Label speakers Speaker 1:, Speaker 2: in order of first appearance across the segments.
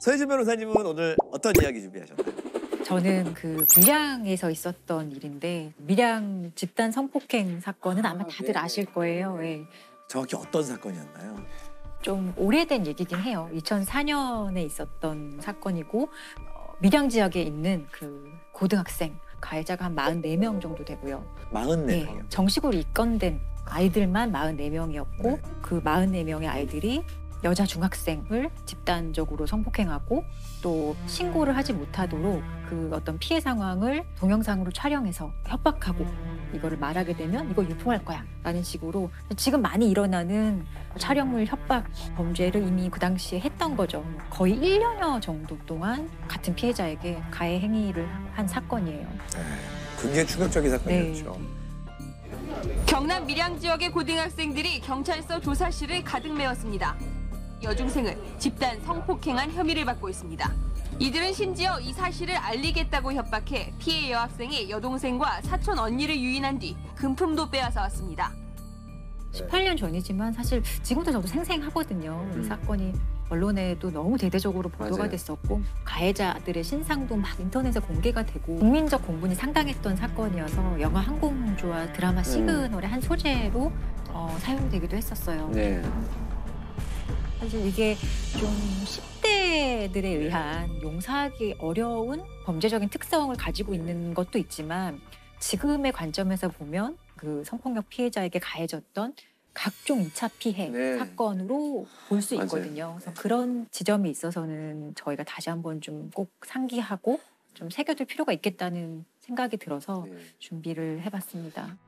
Speaker 1: 서혜진 변호사님은 오늘 어떤 이야기 준비하셨나요?
Speaker 2: 저는 그 밀양에서 있었던 일인데 밀양 집단 성폭행 사건은 아마 다들 아실 거예요. 예.
Speaker 1: 정확히 어떤 사건이었나요?
Speaker 2: 좀 오래된 얘기긴 해요. 2004년에 있었던 사건이고 밀양 지역에 있는 그 고등학생 가해자가 한 44명 정도 되고요.
Speaker 1: 44명.
Speaker 2: 네, 정식으로 입건된 아이들만 44명이었고
Speaker 1: 네.
Speaker 2: 그 44명의 아이들이 여자 중학생을 집단적으로 성폭행하고 또 신고를 하지 못하도록 그 어떤 피해 상황을 동영상으로 촬영해서 협박하고 이거를 말하게 되면 이거 유포할 거야 라는 식으로 지금 많이 일어나는 촬영물 협박 범죄를 이미 그 당시에 했던 거죠. 거의 1년여 정도 동안 같은 피해자에게 가해 행위를 한 사건이에요.
Speaker 1: 네, 굉장히 충격적인 사건이었죠.
Speaker 3: 경남 밀양 지역의 고등학생들이 경찰서 조사실을 가득 메웠습니다. 여중생을 집단 성폭행한 혐의를 받고 있습니다. 이들은 심지어 이 사실을 알리겠다고 협박해 피해 여학생의 여동생과 사촌 언니를 유인한 뒤 금품도 빼앗아 왔습니다.
Speaker 2: 18년 전이지만 사실 지금도 저도 생생하거든요. 이 사건이 언론에도 너무 대대적으로 보도가
Speaker 1: 맞아요.
Speaker 2: 됐었고 가해자들의 신상도 막 인터넷에 공개가 되고 국민적 공분이 상당했던 사건이어서 영화 항공공주와 드라마 시그널의 한 소재로 사용되기도 했었어요.
Speaker 1: 네.
Speaker 2: 사실 이게 좀 10대들에 의한 용서하기 어려운 범죄적인 특성을 가지고 있는 것도 있지만 지금의 관점에서 보면 그 성폭력 피해자에게 가해졌던 각종 2차 피해
Speaker 1: 네.
Speaker 2: 사건으로 볼 수
Speaker 1: 맞아요.
Speaker 2: 있거든요. 그래서 그런 지점이 있어서는 저희가 다시 한번 좀 꼭 상기하고 좀 새겨둘 필요가 있겠다는 생각이 들어서
Speaker 1: 네.
Speaker 2: 준비를 해봤습니다.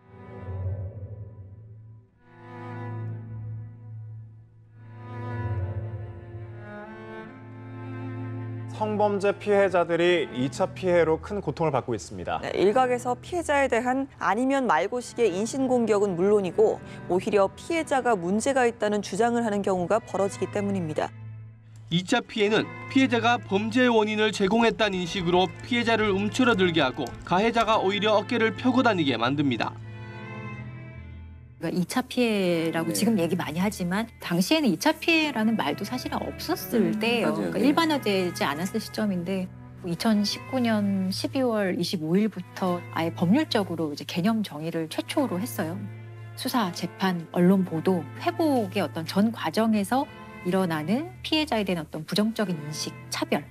Speaker 4: 성범죄 피해자들이 2차 피해로 큰 고통을 받고 있습니다.
Speaker 5: 네, 일각에서 피해자에 대한 아니면 말고식의 인신공격은 물론이고 오히려 피해자가 문제가 있다는 주장을 하는 경우가 벌어지기 때문입니다.
Speaker 6: 2차 피해는 피해자가 범죄의 원인을 제공했다는 인식으로 피해자를 움츠러들게 하고 가해자가 오히려 어깨를 펴고 다니게 만듭니다.
Speaker 2: 그러니까 2차 피해라고
Speaker 1: 네.
Speaker 2: 지금 얘기 많이 하지만 당시에는 2차 피해라는 말도 사실은 없었을 때예요.
Speaker 1: 맞아요.
Speaker 2: 그러니까
Speaker 1: 네.
Speaker 2: 일반화되지 않았을 시점인데 2019년 12월 25일부터 아예 법률적으로 이제 개념 정의를 최초로 했어요. 수사, 재판, 언론 보도, 회복의 어떤 전 과정에서 일어나는 피해자에 대한 어떤 부정적인 인식, 차별,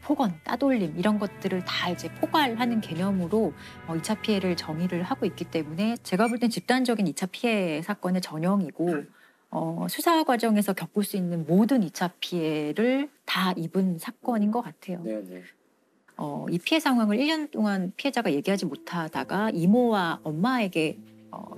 Speaker 2: 폭언, 따돌림 이런 것들을 다 이제 포괄하는 개념으로 2차 피해를 정의를 하고 있기 때문에 제가 볼 땐 집단적인 2차 피해 사건의 전형이고 수사 과정에서 겪을 수 있는 모든 2차 피해를 다 입은 사건인 것 같아요.
Speaker 1: 네, 네.
Speaker 2: 이 피해 상황을 1년 동안 피해자가 얘기하지 못하다가 이모와 엄마에게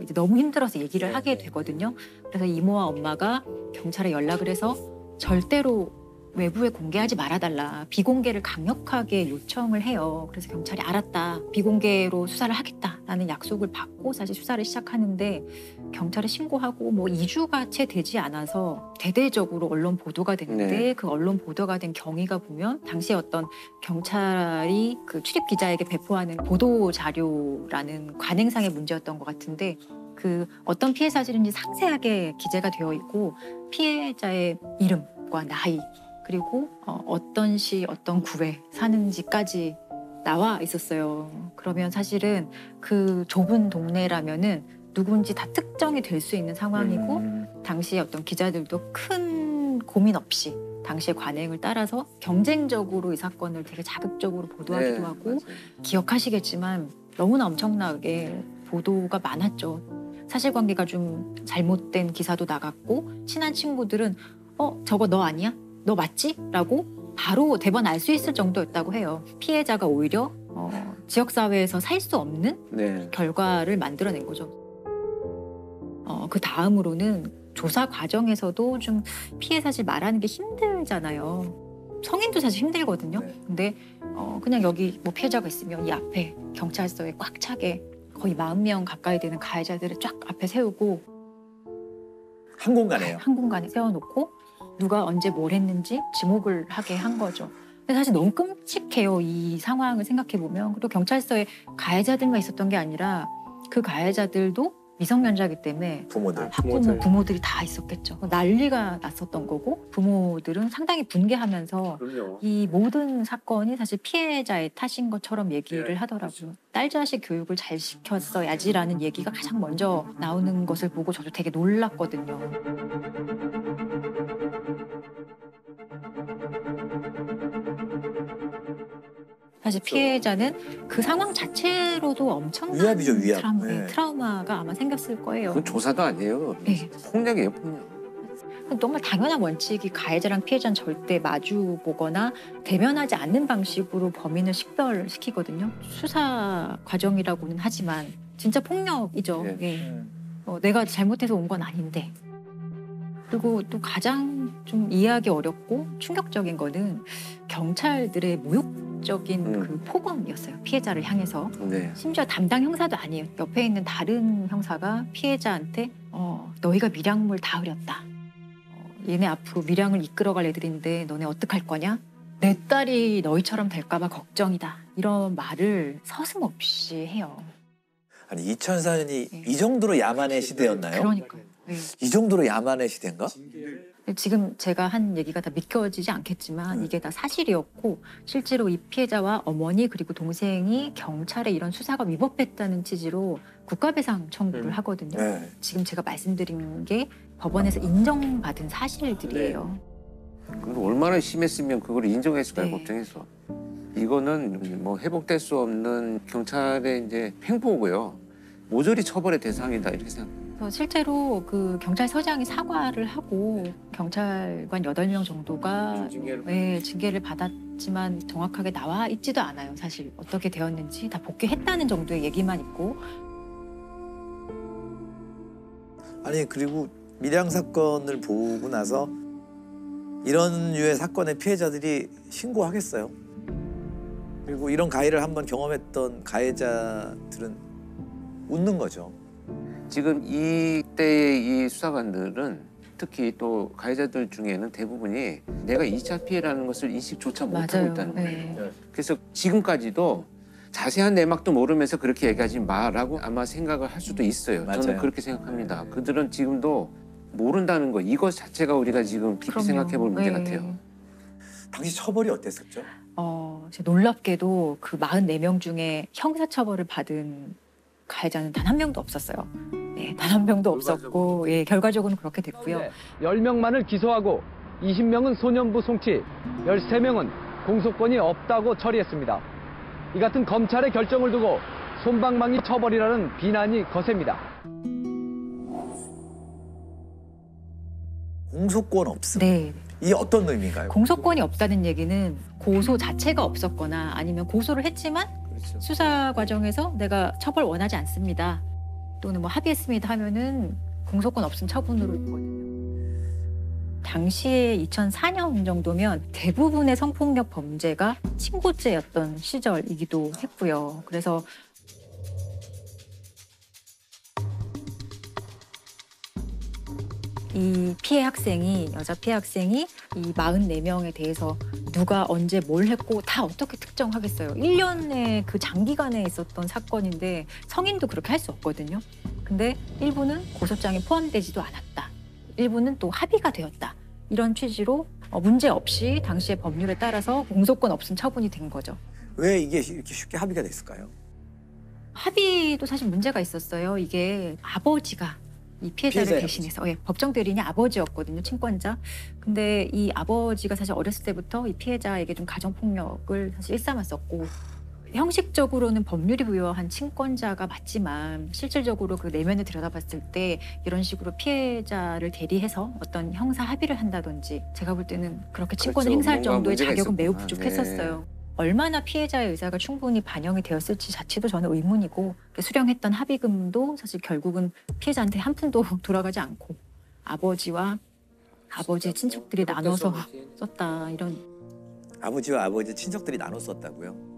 Speaker 2: 이제 너무 힘들어서 얘기를 하게 되거든요. 그래서 이모와 엄마가 경찰에 연락을 해서 절대로 외부에 공개하지 말아달라. 비공개를 강력하게 요청을 해요. 그래서 경찰이 알았다. 비공개로 수사를 하겠다라는 약속을 받고 사실 수사를 시작하는데 경찰에 신고하고 뭐 2주가 채 되지 않아서 대대적으로 언론 보도가 됐는데
Speaker 1: 네.
Speaker 2: 그 언론 보도가 된 경위가 보면 당시에 어떤 경찰이 그 출입 기자에게 배포하는 보도 자료라는 관행상의 문제였던 것 같은데 그 어떤 피해 사실인지 상세하게 기재가 되어 있고 피해자의 이름과 나이 그리고 어떤 시 어떤 구에 사는지까지 나와 있었어요. 그러면 사실은 그 좁은 동네라면은 누군지 다 특정이 될 수 있는 상황이고 당시에 어떤 기자들도 큰 고민 없이 당시의 관행을 따라서 경쟁적으로 이 사건을 되게 자극적으로 보도하기도
Speaker 1: 네,
Speaker 2: 하고
Speaker 1: 맞아요.
Speaker 2: 기억하시겠지만 너무나 엄청나게 보도가 많았죠. 사실관계가 좀 잘못된 기사도 나갔고 친한 친구들은 저거 너 아니야? 너 맞지? 라고 바로 대번 알 수 있을 정도였다고 해요. 피해자가 오히려 지역사회에서 살 수 없는
Speaker 1: 네.
Speaker 2: 결과를 만들어낸 거죠. 그 다음으로는 조사 과정에서도 좀 피해 사실 말하는 게 힘들잖아요. 성인도 사실 힘들거든요.
Speaker 1: 네.
Speaker 2: 근데 그냥 여기 뭐 피해자가 있으면 이 앞에 경찰서에 꽉 차게 거의 40명 가까이 되는 가해자들을 쫙 앞에 세우고
Speaker 1: 한 공간에요.
Speaker 2: 한 공간에 세워놓고 누가 언제 뭘 했는지 지목을 하게 한 거죠. 근데 사실 너무 끔찍해요. 이 상황을 생각해 보면. 그리고 경찰서에 가해자들만 있었던 게 아니라 그 가해자들도 미성년자이기 때문에
Speaker 1: 부모들.
Speaker 2: 부모들이 다 있었겠죠. 난리가 났었던 거고 부모들은 상당히 분개하면서
Speaker 1: 그럼요.
Speaker 2: 이 모든 사건이 사실 피해자의 탓인 것처럼 얘기를 하더라고요. 딸 자식 교육을 잘 시켰어야지라는 얘기가 가장 먼저 나오는 것을 보고 저도 되게 놀랐거든요. 사실 피해자는 그 상황 자체로도 엄청난
Speaker 1: 위압이죠, 위압. 네.
Speaker 2: 트라우마가 아마 생겼을 거예요.
Speaker 7: 그건 조사도 아니에요.
Speaker 2: 네.
Speaker 7: 폭력이에요, 폭력.
Speaker 2: 정말 당연한 원칙이 가해자랑 피해자는 절대 마주 보거나 대면하지 않는 방식으로 범인을 식별시키거든요. 수사 과정이라고는 하지만 진짜 폭력이죠.
Speaker 7: 네.
Speaker 2: 예. 내가 잘못해서 온 건 아닌데. 그리고 또 가장 좀 이해하기 어렵고 충격적인 거는 경찰들의 모욕적인 그 폭언이었어요. 피해자를 향해서.
Speaker 7: 네.
Speaker 2: 심지어 담당 형사도 아니에요. 옆에 있는 다른 형사가 피해자한테 너희가 밀양물 다 흐렸다. 얘네 앞으로 밀양을 이끌어갈 애들인데 너네 어떡할 거냐? 내 딸이 너희처럼 될까 봐 걱정이다. 이런 말을 서슴없이 해요.
Speaker 1: 아니 2004년이
Speaker 2: 네.
Speaker 1: 이 정도로 야만의 시대였나요?
Speaker 2: 그러니까요. 네.
Speaker 1: 이 정도로 야만의 시대인가?
Speaker 2: 지금 제가 한 얘기가 다 믿겨지지 않겠지만 이게 다 사실이었고 실제로 이 피해자와 어머니 그리고 동생이 경찰에 이런 수사가 위법했다는 취지로 국가배상 청구를 하거든요.
Speaker 1: 네.
Speaker 2: 지금 제가 말씀드린 게 법원에서 인정받은 사실들이에요.
Speaker 7: 그건 얼마나 심했으면 그걸 인정했을까요,
Speaker 2: 네.
Speaker 7: 법정에서. 이거는 뭐 회복될 수 없는 경찰의 이제 횡포고요. 모조리 처벌의 대상이다 이렇게 생각합니다.
Speaker 2: 그래서 실제로 그 경찰서장이 사과를 하고 경찰관 8명 정도가 징계를 받았지만 정확하게 나와 있지도 않아요. 사실 어떻게 되었는지 다 복귀했다는 정도의 얘기만 있고.
Speaker 1: 아니 그리고 밀양 사건을 보고 나서 이런 류의 사건의 피해자들이 신고하겠어요. 그리고 이런 가해를 한번 경험했던 가해자들은 웃는 거죠.
Speaker 7: 지금 이때의 이 수사관들은 특히 또 가해자들 중에는 대부분이 내가 2차 피해라는 것을 인식조차 못하고
Speaker 2: 맞아요.
Speaker 7: 있다는 거예요.
Speaker 2: 네.
Speaker 7: 그래서 지금까지도 자세한 내막도 모르면서 그렇게 얘기하지 마라고 아마 생각을 할 수도 있어요. 저는
Speaker 1: 맞아요.
Speaker 7: 그렇게 생각합니다. 그들은 지금도 모른다는 거 이것 자체가 우리가 지금 깊이
Speaker 2: 그럼요.
Speaker 7: 생각해 볼 문제
Speaker 2: 네.
Speaker 7: 같아요.
Speaker 1: 당시 처벌이 어땠었죠?
Speaker 2: 진짜 놀랍게도 그 44명 중에 형사처벌을 받은 가해자는 단 한 명도 없었어요. 네, 단 한 명도 없었고 예, 결과적으로는 그렇게 됐고요.
Speaker 8: 10명만을 기소하고 20명은 소년부 송치, 13명은 공소권이 없다고 처리했습니다. 이 같은 검찰의 결정을 두고 솜방망이 처벌이라는 비난이 거셉니다.
Speaker 1: 공소권 없음.
Speaker 2: 네.
Speaker 1: 이 어떤 의미인가요?
Speaker 2: 공소권이 없다는 얘기는 고소 자체가 없었거나 아니면 고소를 했지만
Speaker 7: 그렇죠.
Speaker 2: 수사 과정에서 내가 처벌 원하지 않습니다. 또는 뭐 합의했습니다 하면은 공소권 없음 처분으로 있거든요. 당시에 2004년 정도면 대부분의 성폭력 범죄가 친고죄였던 시절이기도 했고요. 그래서 이 여자 피해 학생이 이 44명에 대해서 누가 언제 뭘 했고 다 어떻게 특정하겠어요. 1년의 그 장기간에 있었던 사건인데 성인도 그렇게 할 수 없거든요. 근데 일부는 고소장에 포함되지도 않았다. 일부는 또 합의가 되었다. 이런 취지로 문제 없이 당시의 법률에 따라서 공소권 없음 처분이 된 거죠.
Speaker 1: 왜 이게 이렇게 쉽게 합의가 됐을까요?
Speaker 2: 합의도 사실 문제가 있었어요. 이게 아버지가 이 피해자를
Speaker 1: 피해자의
Speaker 2: 대신해서 법정 대리인이 아버지였거든요, 친권자. 근데 이 아버지가 사실 어렸을 때부터 이 피해자에게 좀 가정폭력을 사실 일삼았었고 형식적으로는 법률이 부여한 친권자가 맞지만 실질적으로 그 내면을 들여다봤을 때 이런 식으로 피해자를 대리해서 어떤 형사 합의를 한다든지 제가 볼 때는 그렇게 친권을
Speaker 7: 그렇죠.
Speaker 2: 행사할
Speaker 7: 뭔가
Speaker 2: 정도의
Speaker 7: 문제가
Speaker 2: 자격은 매우
Speaker 7: 있었구나.
Speaker 2: 부족했었어요. 얼마나 피해자의 의사가 충분히 반영이 되었을지 자체도 저는 의문이고 수령했던 합의금도 사실 결국은 피해자한테 한 푼도 돌아가지 않고 아버지와 아버지의 친척들이 나눠서 썼다 이런.
Speaker 1: 아버지와 아버지 친척들이 나눠 썼다고요?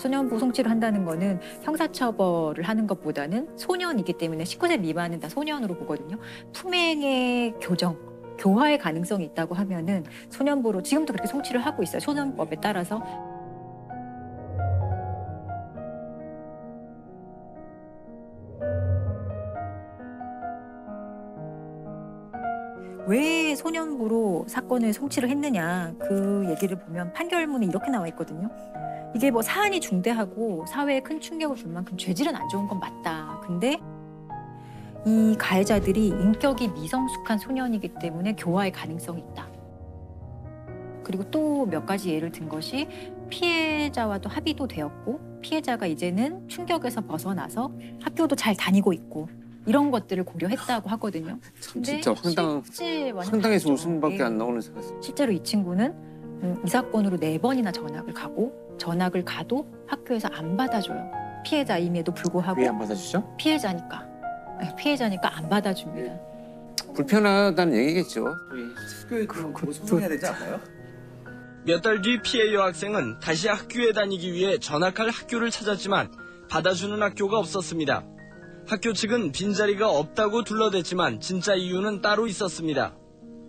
Speaker 2: 소년부 송치를 한다는 거는 형사처벌을 하는 것보다는 소년이기 때문에 19세 미만은 다 소년으로 보거든요. 품행의 교정, 교화의 가능성이 있다고 하면은 소년부로 지금도 그렇게 송치를 하고 있어요. 소년법에 따라서. 왜 소년부로 사건을 송치를 했느냐 그 얘기를 보면 판결문에 이렇게 나와 있거든요. 이게 뭐 사안이 중대하고 사회에 큰 충격을 줄 만큼 죄질은 안 좋은 건 맞다. 근데 이 가해자들이 인격이 미성숙한 소년이기 때문에 교화의 가능성이 있다. 그리고 또 몇 가지 예를 든 것이 피해자와도 합의도 되었고 피해자가 이제는 충격에서 벗어나서 학교도 잘 다니고 있고 이런 것들을 고려했다고 하거든요.
Speaker 7: 참 진짜 황당해서 웃음밖에 안 나오는 생각.
Speaker 2: 실제로 이 친구는 이 사건으로 4번이나 전학을 가고 전학을 가도 학교에서 안 받아줘요. 피해자임에도 불구하고.
Speaker 7: 왜 안 받아주죠?
Speaker 2: 피해자니까 안 받아줍니다.
Speaker 7: 불편하다는 얘기겠죠.
Speaker 1: 소송해야 되지 않나요?
Speaker 9: 몇 달 뒤 피해 여학생은 다시 학교에 다니기 위해 전학할 학교를 찾았지만 받아주는 학교가 없었습니다. 학교 측은 빈자리가 없다고 둘러댔지만 진짜 이유는 따로 있었습니다.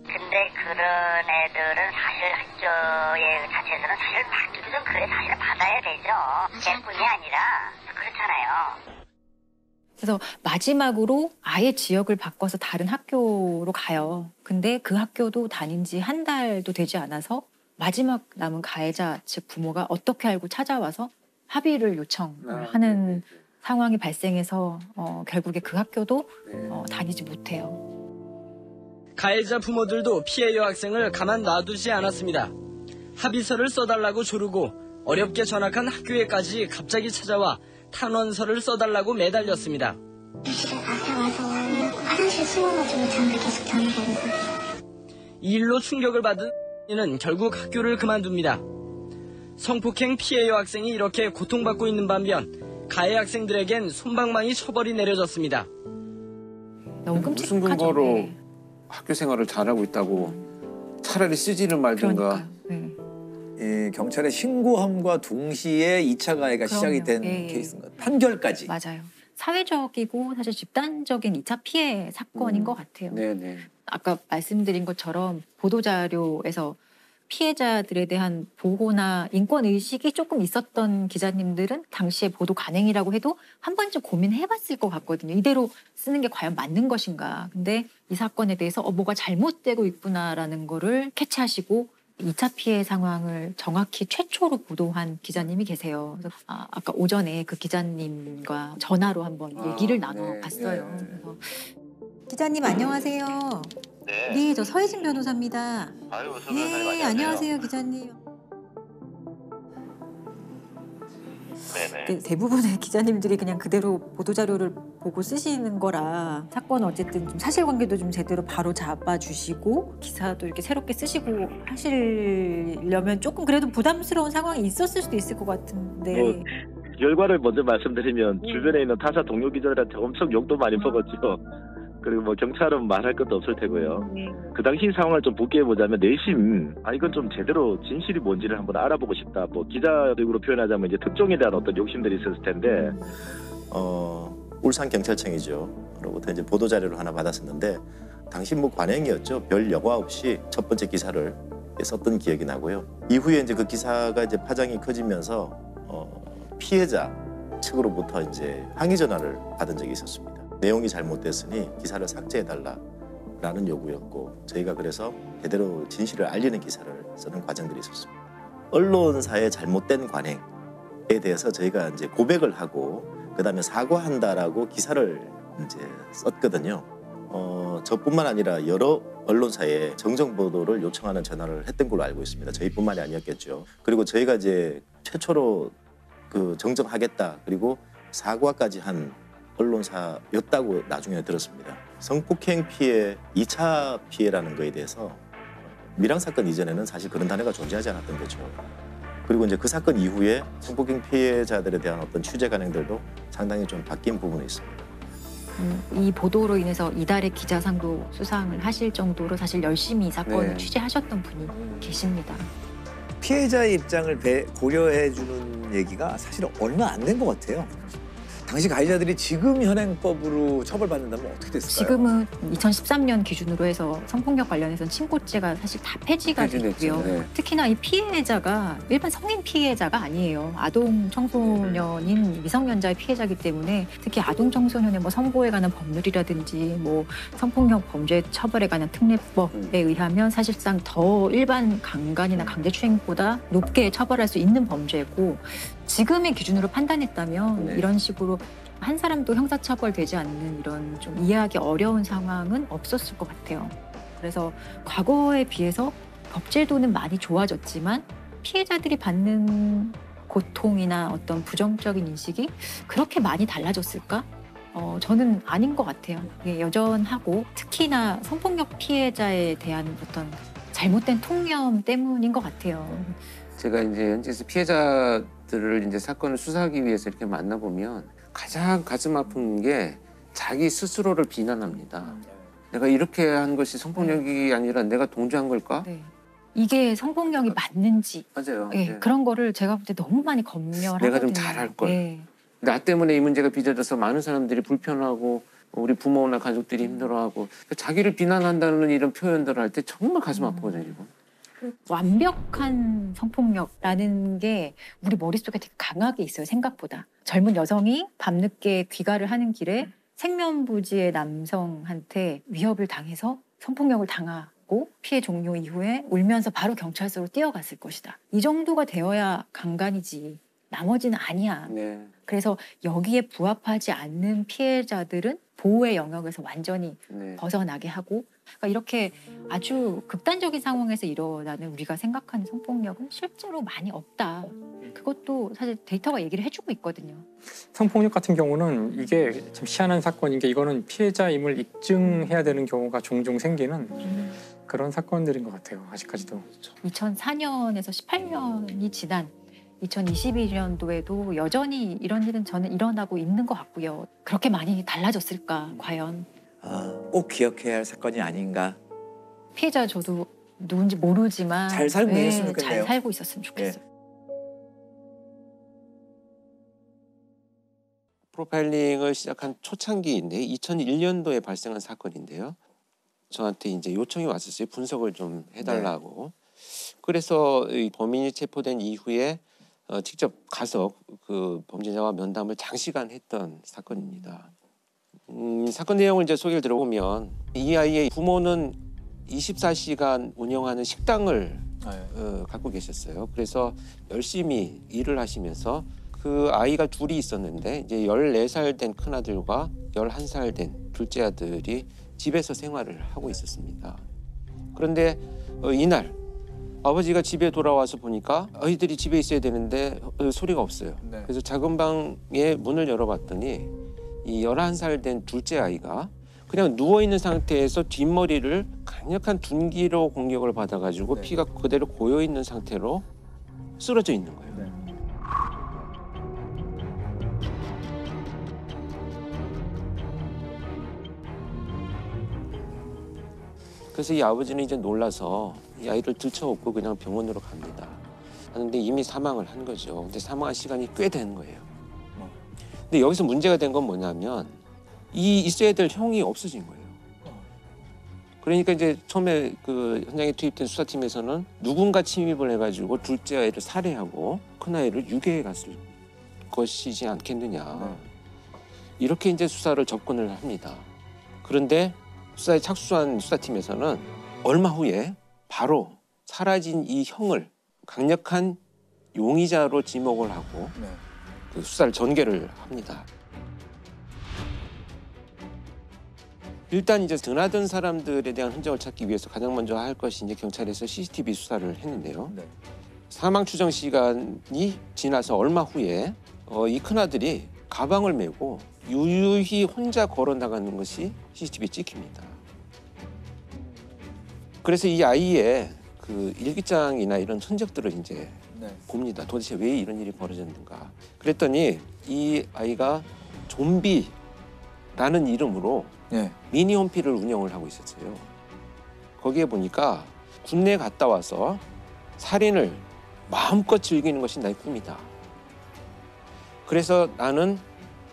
Speaker 10: 근데 그런 애들은 사실 학교의 자체에서는 사실 받기도 좀 그래 사실 받아야 되죠. 걔뿐이 아니라 그렇잖아요.
Speaker 2: 그래서 마지막으로 아예 지역을 바꿔서 다른 학교로 가요. 근데 그 학교도 다닌 지 한 달도 되지 않아서 마지막 남은 가해자 측 부모가 어떻게 알고 찾아와서 합의를 요청하는 상황이 발생해서 결국에 그 학교도 다니지 못해요.
Speaker 9: 가해자 부모들도 피해 여학생을 가만 놔두지 않았습니다. 합의서를 써달라고 조르고 어렵게 전학한 학교에까지 갑자기 찾아와 탄원서를 써달라고 매달렸습니다.
Speaker 10: 집에 와서 화장실 숨어가지고 저한테 계속 전화가 온 거예요.
Speaker 9: 이 일로 충격을 받은 이는 결국 학교를 그만둡니다. 성폭행 피해 여학생이 이렇게 고통받고 있는 반면 가해 학생들에겐 솜방망이 처벌이 내려졌습니다.
Speaker 2: 너무 끔찍하죠.
Speaker 7: 무슨 근거로 학교 생활을 잘하고 있다고 차라리 쓰지를 말든가.
Speaker 1: 이 경찰에 신고함과 동시에 2차 가해가 시작이 된 케이스인 것 같아요. 판결까지.
Speaker 2: 맞아요. 사회적이고 사실 집단적인 2차 피해 사건인 것 같아요.
Speaker 7: 네네.
Speaker 2: 아까 말씀드린 것처럼 보도자료에서 피해자들에 대한 보호나 인권의식이 조금 있었던 기자님들은 당시에 보도 간행이라고 해도 한 번쯤 고민해봤을 것 같거든요. 이대로 쓰는 게 과연 맞는 것인가. 근데 이 사건에 대해서 뭐가 잘못되고 있구나라는 거를 캐치하시고 2차 피해 상황을 정확히 최초로 보도한 기자님이 계세요. 그래서 아까 오전에 그 기자님과 전화로 한번 얘기를 나눠봤어요. 그래서 기자님 안녕하세요. 네, 저 서혜진 변호사입니다.
Speaker 11: 아유,
Speaker 2: 네, 안녕하세요, 기자님.
Speaker 11: 네네.
Speaker 2: 대부분의 기자님들이 그냥 그대로 보도자료를 보고 쓰시는 거라 사건 어쨌든 좀 사실관계도 좀 제대로 바로 잡아주시고 기사도 이렇게 새롭게 쓰시고 하시려면 조금 그래도 부담스러운 상황이 있었을 수도 있을 것 같은데.
Speaker 11: 결과를 먼저 말씀드리면 주변에 있는 타사 동료 기자들한테 엄청 욕도 많이 먹었죠. 그리고 뭐 경찰은 말할 것도 없을 테고요. 그 당시 상황을 좀 복귀해보자면 내심 이건 좀 제대로 진실이 뭔지를 한번 알아보고 싶다. 뭐 기자적으로 표현하자면 이제 특종에 대한 어떤 욕심들이 있었을 텐데
Speaker 12: 울산 경찰청이죠. 그로부터 이제 보도 자료를 하나 받았었는데 당시 뭐 관행이었죠. 별 여과 없이 첫 번째 기사를 썼던 기억이 나고요. 이후에 이제 그 기사가 이제 파장이 커지면서 피해자 측으로부터 이제 항의 전화를 받은 적이 있었습니다. 내용이 잘못됐으니 기사를 삭제해달라라는 요구였고 저희가 그래서 제대로 진실을 알리는 기사를 쓰는 과정들이 있었습니다. 언론사의 잘못된 관행에 대해서 저희가 이제 고백을 하고 그다음에 사과한다라고 기사를 이제 썼거든요. 저뿐만 아니라 여러 언론사에 정정 보도를 요청하는 전화를 했던 걸로 알고 있습니다. 저희뿐만이 아니었겠죠. 그리고 저희가 이제 최초로 그 정정하겠다 그리고 사과까지 한 언론사였다고 나중에 들었습니다. 성폭행 피해, 2차 피해라는 거에 대해서 밀항 사건 이전에는 사실 그런 단어가 존재하지 않았던 거죠. 그리고 이제 그 사건 이후에 성폭행 피해자들에 대한 어떤 취재 관행들도 상당히 좀 바뀐 부분이 있습니다.
Speaker 2: 이 보도로 인해서 이달의 기자상도 수상을 하실 정도로 사실 열심히 이 사건을 취재하셨던 분이 계십니다.
Speaker 1: 피해자의 입장을 고려해주는 얘기가 사실 얼마 안 된 것 같아요. 당시 가해자들이 지금 현행법으로 처벌받는다면 어떻게 됐을까요?
Speaker 2: 지금은 2013년 기준으로 해서 성폭력 관련해서는 친고죄가 사실 다 폐지가 됐고요.
Speaker 7: 네.
Speaker 2: 특히나 이 피해자가 일반 성인 피해자가 아니에요. 아동 청소년인 미성년자의 피해자이기 때문에 특히 아동 청소년의 뭐 성보호에 관한 법률이라든지 뭐 성폭력 범죄 처벌에 관한 특례법에 의하면 사실상 더 일반 강간이나 강제추행보다 높게 처벌할 수 있는 범죄고 지금의 기준으로 판단했다면
Speaker 7: 네.
Speaker 2: 이런 식으로 한 사람도 형사처벌되지 않는 이런 좀 이해하기 어려운 상황은 없었을 것 같아요. 그래서 과거에 비해서 법제도는 많이 좋아졌지만 피해자들이 받는 고통이나 어떤 부정적인 인식이 그렇게 많이 달라졌을까? 저는 아닌 것 같아요. 이게 여전하고 특히나 성폭력 피해자에 대한 어떤 잘못된 통념 때문인 것 같아요.
Speaker 7: 제가 이제 현지에서 피해자들을 이제 사건을 수사하기 위해서 이렇게 만나보면 가장 가슴 아픈 게 자기 스스로를 비난합니다. 내가 이렇게 한 것이 성폭력이 아니라 내가 동조한 걸까?
Speaker 2: 네. 이게 성폭력이 맞는지
Speaker 7: 맞아요.
Speaker 2: 네,
Speaker 7: 네.
Speaker 2: 그런 거를 제가 볼 때 너무 많이 검열하거든요.
Speaker 7: 내가 좀 잘할 걸.
Speaker 2: 네.
Speaker 7: 나 때문에 이 문제가 빚어져서 많은 사람들이 불편하고 우리 부모나 가족들이 힘들어하고 자기를 비난한다는 이런 표현들을 할 때 정말 가슴 아프거든요. 이거.
Speaker 2: 완벽한 성폭력라는 게 우리 머릿속에 되게 강하게 있어요. 생각보다. 젊은 여성이 밤늦게 귀가를 하는 길에 생면부지의 남성한테 위협을 당해서 성폭력을 당하고 피해 종료 이후에 울면서 바로 경찰서로 뛰어갔을 것이다. 이 정도가 되어야 강간이지. 나머지는 아니야.
Speaker 7: 네.
Speaker 2: 그래서 여기에 부합하지 않는 피해자들은 보호의 영역에서 완전히
Speaker 7: 네.
Speaker 2: 벗어나게 하고 그러니까 이렇게 아주 극단적인 상황에서 일어나는 우리가 생각하는 성폭력은 실제로 많이 없다. 그것도 사실 데이터가 얘기를 해주고 있거든요.
Speaker 13: 성폭력 같은 경우는 이게 참 희한한 사건인 게 이거는 피해자임을 입증해야 되는 경우가 종종 생기는 그런 사건들인 것 같아요. 아직까지도.
Speaker 2: 2004년에서 18년이 지난 2021년도에도 여전히 이런 일은 저는 일어나고 있는 것 같고요. 그렇게 많이 달라졌을까 과연.
Speaker 1: 꼭 기억해야 할 사건이 아닌가.
Speaker 2: 피해자 저도 누군지 모르지만
Speaker 1: 잘 살고 있었으면 좋겠네요.
Speaker 2: 잘 살고 있었으면 좋겠어요.
Speaker 7: 프로파일링을 시작한 초창기인데 2001년도에 발생한 사건인데요. 저한테 이제 요청이 왔었어요. 분석을 좀 해달라고. 그래서 이 범인이 체포된 이후에 직접 가서 그 범죄자와 면담을 장시간 했던 사건입니다. 사건 내용을 이제 소개를 들어보면 이 아이의 부모는 24시간 운영하는 식당을 갖고 계셨어요. 그래서 열심히 일을 하시면서 그 아이가 둘이 있었는데 이제 14살 된 큰아들과 11살 된 둘째 아들이 집에서 생활을 하고 있었습니다. 그런데 이날 아버지가 집에 돌아와서 보니까 아이들이 집에 있어야 되는데 소리가 없어요.
Speaker 1: 네.
Speaker 7: 그래서 작은 방에 문을 열어봤더니 이 11살 된 둘째 아이가 그냥 누워있는 상태에서 뒷머리를 강력한 둔기로 공격을 받아가지고 피가 그대로 고여있는 상태로 쓰러져 있는 거예요. 그래서 이 아버지는 이제 놀라서 이 아이를 들쳐업고 그냥 병원으로 갑니다. 하는데 이미 사망을 한 거죠. 근데 사망한 시간이 꽤 된 거예요. 근데 여기서 문제가 된 건 뭐냐면 이 있어야 될 형이 없어진 거예요. 그러니까 이제 처음에 그 현장에 투입된 수사팀에서는 누군가 침입을 해가지고 둘째 아이를 살해하고 큰 아이를 유괴해 갔을 것이지 않겠느냐. 이렇게 이제 수사를 접근을 합니다. 그런데 수사에 착수한 수사팀에서는 얼마 후에 바로 사라진 이 형을 강력한 용의자로 지목을 하고 그 수사를 전개를 합니다. 일단 이제 드나든 사람들에 대한 흔적을 찾기 위해서 가장 먼저 할 것이 이제 경찰에서 CCTV 수사를 했는데요. 사망 추정 시간이 지나서 얼마 후에 이 큰아들이 가방을 메고 유유히 혼자 걸어 나가는 것이 CCTV에 찍힙니다. 그래서 이 아이의 그 일기장이나 이런 흔적들을 이제 봅니다. 도대체 왜 이런 일이 벌어졌는가. 그랬더니 이 아이가 좀비라는 이름으로 미니홈피를 운영을 하고 있었어요. 거기에 보니까 군내 갔다 와서 살인을 마음껏 즐기는 것이 나의 꿈이다. 그래서 나는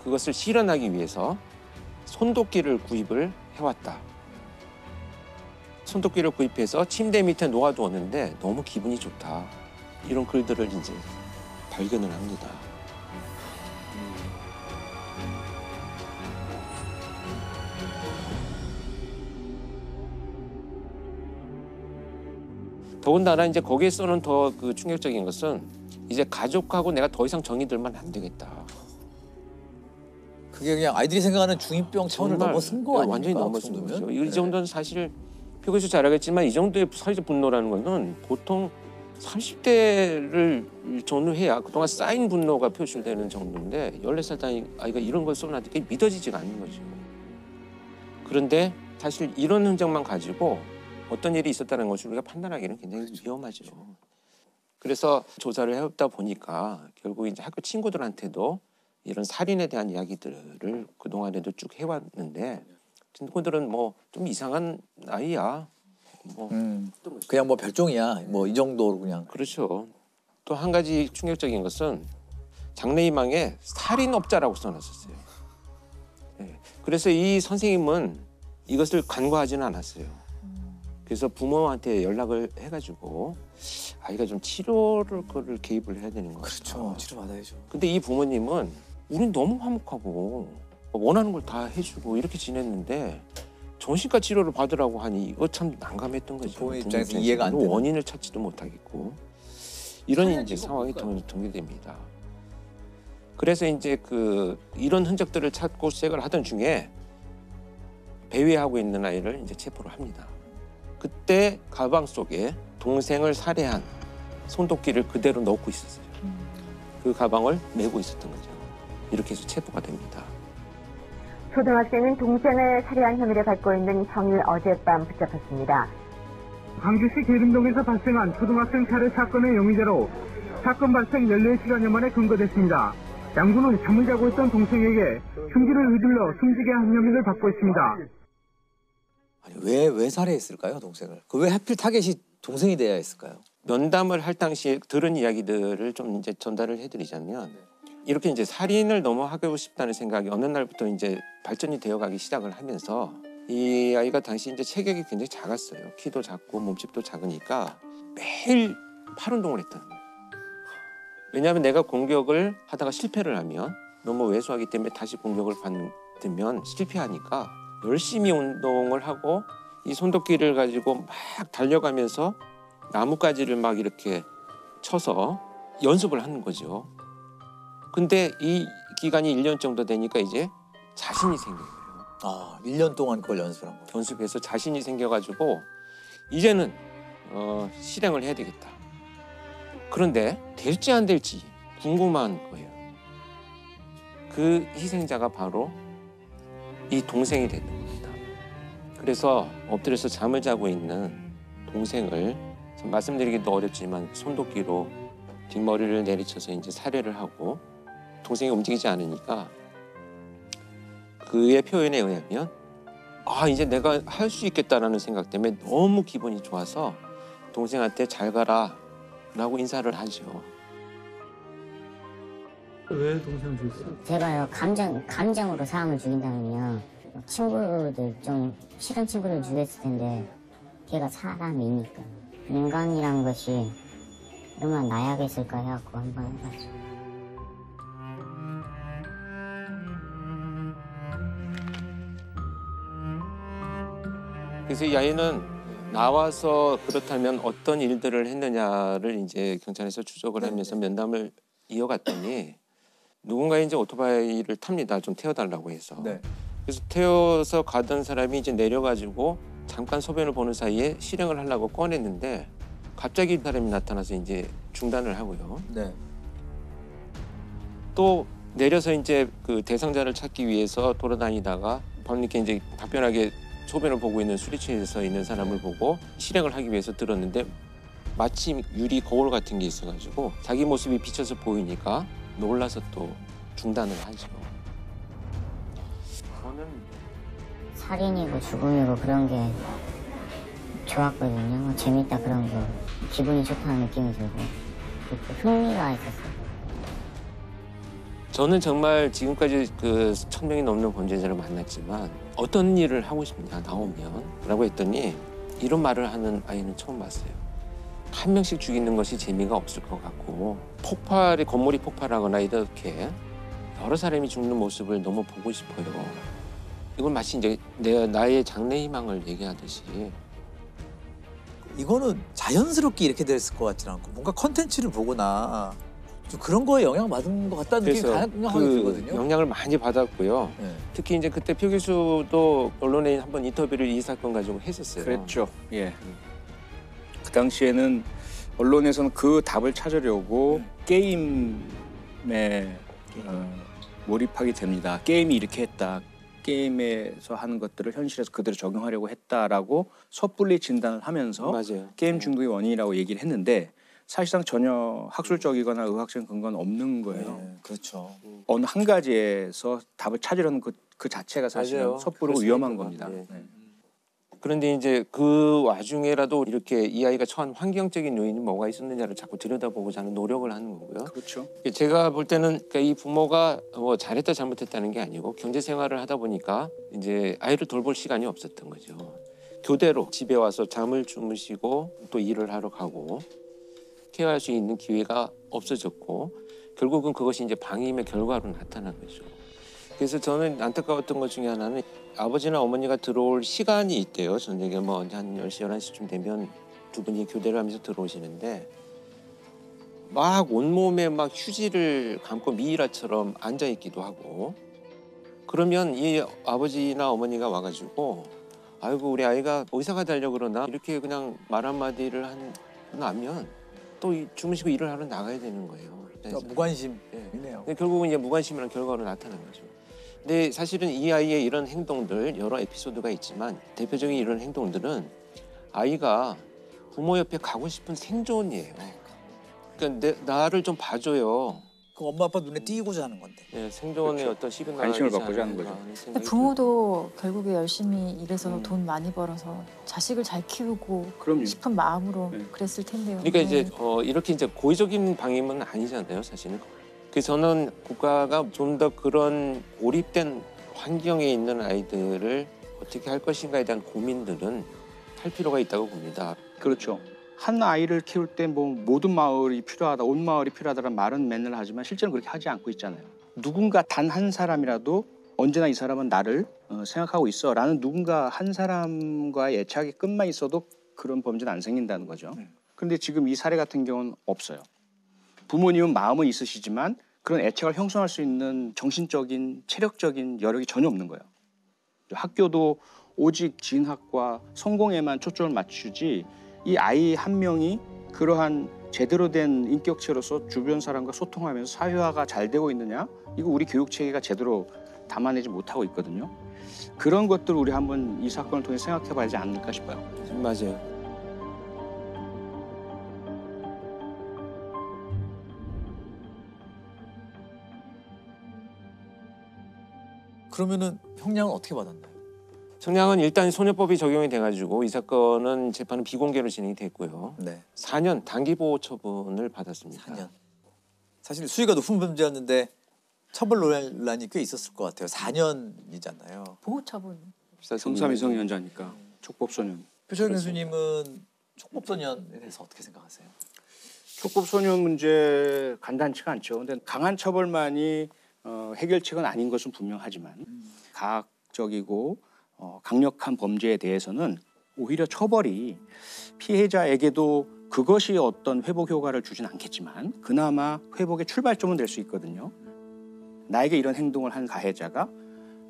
Speaker 7: 그것을 실현하기 위해서 손도끼를 구입을 해왔다. 손도끼를 구입해서 침대 밑에 놓아두었는데 너무 기분이 좋다. 이런 글들을 이제 발견을 합니다. 더군다나 이제 거기에서는 더 그 충격적인 것은 이제 가족하고 내가 더 이상 정이 들면 안 되겠다.
Speaker 1: 그게 그냥 아이들이 생각하는 중이병 차원을 넘어선 거 아닙니까?
Speaker 7: 완전히 넘어선
Speaker 1: 그
Speaker 7: 거죠.
Speaker 1: 정도면?
Speaker 7: 이 정도는 사실 표교수 잘 알겠지만 이 정도의 사회적 분노라는 것은 보통 30대를 전후해야 그동안 쌓인 분노가 표출되는 정도인데 14살 아이가 이런 걸 쏘는데 그게 믿어지지가 않는 거죠. 그런데 사실 이런 흔적만 가지고 어떤 일이 있었다는 것을 우리가 판단하기는 굉장히 위험하죠. 그래서 조사를 해보다 보니까 결국 이제 학교 친구들한테도 이런 살인에 대한 이야기들을 그동안에도 쭉 해왔는데 친구들은 뭐 좀 이상한 아이야. 뭐
Speaker 1: 그냥 뭐 별종이야. 뭐 이 정도로 그냥.
Speaker 7: 그렇죠. 또 한 가지 충격적인 것은 장래희망에 살인업자라고 써놨었어요. 네. 그래서 이 선생님은 이것을 간과하지는 않았어요. 그래서 부모한테 연락을 해가지고 아이가 좀 치료를 그걸 개입을 해야 되는 거죠.
Speaker 1: 그렇죠. 치료 받아야죠.
Speaker 7: 근데 이 부모님은 우린 너무 화목하고 원하는 걸 다 해주고 이렇게 지냈는데 정신과 치료를 받으라고 하니 이거 참 난감했던 거죠.
Speaker 1: 부모 입장에서 이해가 안 되는.
Speaker 7: 원인을 찾지도 못하겠고 이런 이제 상황이 동일됩니다. 그래서 이제 이런 흔적들을 찾고 시작을 하던 중에 배회하고 있는 아이를 이제 체포를 합니다. 그때 가방 속에 동생을 살해한 손도끼를 그대로 넣고 있었어요. 그 가방을 메고 있었던 거죠. 이렇게 해서 체포가 됩니다.
Speaker 14: 초등학생은 동생을 살해한 혐의를 받고 있는 형이 어젯밤 붙잡혔습니다.
Speaker 15: 광주시 계림동에서 발생한 초등학생 살해 사건의 용의자로 사건 발생 14시간여 만에 검거됐습니다. 양군은 잠을 자고 있던 동생에게 흉기를 휘둘러 숨지게 한 혐의를 받고 있습니다.
Speaker 1: 아니, 왜 살해했을까요, 동생을? 왜 하필 타겟이 동생이 돼야 했을까요?
Speaker 7: 면담을 할 당시에 들은 이야기들을 좀 이제 전달을 해드리자면 이렇게 이제 살인을 너무 하고 싶다는 생각이 어느 날부터 이제 발전이 되어가기 시작을 하면서 이 아이가 당시 이제 체격이 굉장히 작았어요. 키도 작고 몸집도 작으니까 매일 팔 운동을 했다는 거예요. 왜냐하면 내가 공격을 하다가 실패를 하면 너무 왜소하기 때문에 다시 공격을 받으면 실패하니까 열심히 운동을 하고 이 손도끼를 가지고 막 달려가면서 나뭇가지를 막 이렇게 쳐서 연습을 하는 거죠. 근데 이 기간이 1년 정도 되니까 이제 자신이 생긴 거예요.
Speaker 1: 아, 1년 동안 그걸 연습을 한 거예요?
Speaker 7: 연습해서 자신이 생겨가지고 이제는 실행을 해야 되겠다. 그런데 될지 안 될지 궁금한 거예요. 그 희생자가 바로 이 동생이 되는 겁니다. 그래서 엎드려서 잠을 자고 있는 동생을 말씀드리기도 어렵지만 손도끼로 뒷머리를 내리쳐서 이제 살해를 하고 동생이 움직이지 않으니까 그의 표현에 의하면 이제 내가 할 수 있겠다라는 생각 때문에 너무 기분이 좋아서 동생한테 잘 가라 라고 인사를 하죠.
Speaker 15: 왜 동생을 죽였어요?
Speaker 16: 제가요 감정으로 사람을 죽인다면요 친구들 좀 싫은 친구들 죽였을 텐데 걔가 사람이니까 인간이란 것이 얼마나 나약했을까 해갖고 한번 해봤죠.
Speaker 7: 그래서 이 아이는 나와서 그렇다면 어떤 일들을 했느냐를 이제 경찰에서 추적을 하면서 면담을 이어갔더니 누군가 이제 오토바이를 탑니다. 좀 태워달라고 해서.
Speaker 1: 네.
Speaker 7: 그래서 태워서 가던 사람이 이제 내려가지고 잠깐 소변을 보는 사이에 실행을 하려고 꺼냈는데 갑자기 사람이 나타나서 이제 중단을 하고요.
Speaker 1: 네.
Speaker 7: 또 내려서 이제 그 대상자를 찾기 위해서 돌아다니다가 밤늦게 이제 답변하게 소변을 보고 있는 술이 취해서 있는 사람을 보고 실행을 하기 위해서 들었는데 마침 유리 거울 같은 게 있어가지고 자기 모습이 비쳐서 보이니까 놀라서 또 중단을 하죠. 저는
Speaker 16: 살인이고 죽음이고 그런 게 좋았거든요. 재밌다 그런 거. 기분이 좋다는 느낌이 들고. 흥미가 있었어요.
Speaker 7: 저는 정말 지금까지 그 1000명이 넘는 범죄자를 만났지만 어떤 일을 하고 싶냐 나오면 라고 했더니 이런 말을 하는 아이는 처음 봤어요. 한 명씩 죽이는 것이 재미가 없을 것 같고 건물이 폭발하거나 이렇게 여러 사람이 죽는 모습을 너무 보고 싶어요. 이건 마치 이제 나의 장래 희망을 얘기하듯이.
Speaker 1: 이거는 자연스럽게 이렇게 됐을 것 같지는 않고 뭔가 컨텐츠를 보거나 좀 그런 거에 영향을 받은 것 같다는 느낌이 강하게 들거든요.
Speaker 7: 영향을 많이 받았고요.
Speaker 1: 네.
Speaker 7: 특히 이제 그때 표 교수도 언론에 한번 인터뷰를 이 사건 가지고 했었어요.
Speaker 17: 그랬죠. 예. 그 당시에는 언론에서는 그 답을 찾으려고 게임에 몰입하게 됩니다. 게임이 이렇게 했다. 게임에서 하는 것들을 현실에서 그대로 적용하려고 했다라고 섣불리 진단을 하면서
Speaker 7: 맞아요.
Speaker 17: 게임 중독의 원인이라고 얘기를 했는데 사실상 전혀 학술적이거나 의학적 근거는 없는 거예요.
Speaker 1: 네, 그렇죠.
Speaker 17: 어느 한 가지에서 답을 찾으려는 그 자체가 사실은
Speaker 7: 맞아요.
Speaker 17: 섭부르고 위험한 겁니다.
Speaker 7: 네. 그런데 이제 그 와중에라도 이렇게 이 아이가 처한 환경적인 요인이 뭐가 있었느냐를 자꾸 들여다보고자 하는 노력을 하는 거고요.
Speaker 17: 그렇죠.
Speaker 7: 제가 볼 때는 그러니까 이 부모가 뭐 잘했다 잘못했다는 게 아니고 경제 생활을 하다 보니까 이제 아이를 돌볼 시간이 없었던 거죠. 교대로 집에 와서 잠을 주무시고 또 일을 하러 가고 케어할 수 있는 기회가 없어졌고 결국은 그것이 이제 방임의 결과로 나타난 거죠. 그래서 저는 안타까웠던 것 중에 하나는 아버지나 어머니가 들어올 시간이 있대요. 저녁에 뭐 한 10시, 11시쯤 되면 두 분이 교대를 하면서 들어오시는데 막 온몸에 막 휴지를 감고 미이라처럼 앉아있기도 하고 그러면 이 아버지나 어머니가 와가지고 아이고 우리 아이가 의사 가달려고 그러나 이렇게 그냥 말 한마디를 하면 또 주무시고 일을 하러 나가야 되는 거예요.
Speaker 1: 그러니까 무관심이네요.
Speaker 7: 네. 결국은 이제 무관심이라는 결과로 나타난 거죠. 근데 사실은 이 아이의 이런 행동들 여러 에피소드가 있지만 대표적인 이런 행동들은 아이가 부모 옆에 가고 싶은 생존이에요. 그러니까 나를 좀 봐줘요.
Speaker 1: 그 엄마 아빠 눈에 띄고자 하는 건데.
Speaker 7: 네, 생존의
Speaker 17: 그렇죠.
Speaker 7: 어떤 시그널
Speaker 17: 관심을 받고자 하는 거죠.
Speaker 2: 근데 부모도 결국에 열심히 일해서 돈 많이 벌어서 자식을 잘 키우고
Speaker 17: 그럼요.
Speaker 2: 싶은 마음으로 그랬을 텐데요.
Speaker 7: 그러니까 이제 이렇게 이제 고의적인 방임은 아니잖아요, 사실은. 그래서 저는 국가가 좀 더 그런 고립된 환경에 있는 아이들을 어떻게 할 것인가에 대한 고민들은 할 필요가 있다고 봅니다.
Speaker 17: 그렇죠. 한 아이를 키울 때 뭐 모든 마을이 필요하다, 온 마을이 필요하다는 말은 맨날 하지만 실제는 그렇게 하지 않고 있잖아요. 누군가 단 한 사람이라도 언제나 이 사람은 나를 생각하고 있어라는 누군가 한 사람과의 애착이 끝만 있어도 그런 범죄는 안 생긴다는 거죠. 그런데 지금 이 사례 같은 경우는 없어요. 부모님은 마음은 있으시지만 그런 애착을 형성할 수 있는 정신적인, 체력적인 여력이 전혀 없는 거예요. 학교도 오직 진학과 성공에만 초점을 맞추지 이 아이 한 명이 그러한 제대로 된 인격체로서 주변 사람과 소통하면서 사회화가 잘 되고 있느냐? 이거 우리 교육체계가 제대로 담아내지 못하고 있거든요. 그런 것들을 우리 한번 이 사건을 통해 생각해 봐야지 않을까 싶어요.
Speaker 7: 맞아요.
Speaker 1: 그러면은 형량은 어떻게 받았나요?
Speaker 7: 형량은 일단 소녀법이 적용이 돼가지고 이 사건은 재판은 비공개로 진행이 됐고요.
Speaker 1: 네.
Speaker 7: 4년 단기보호 처분을 받았습니다.
Speaker 1: 4년. 사실 수위가 높은 범죄였는데 처벌 논란이 꽤 있었을 것 같아요. 4년이잖아요.
Speaker 2: 보호처분.
Speaker 17: 성사미성년자니까 촉법소년.
Speaker 1: 표철 교수님은 촉법소년에 대해서 어떻게 생각하세요?
Speaker 17: 촉법소년 문제 간단치가 않죠. 근데 강한 처벌만이 해결책은 아닌 것은 분명하지만 가학적이고 강력한 범죄에 대해서는 오히려 처벌이 피해자에게도 그것이 어떤 회복 효과를 주진 않겠지만 그나마 회복의 출발점은 될 수 있거든요. 나에게 이런 행동을 한 가해자가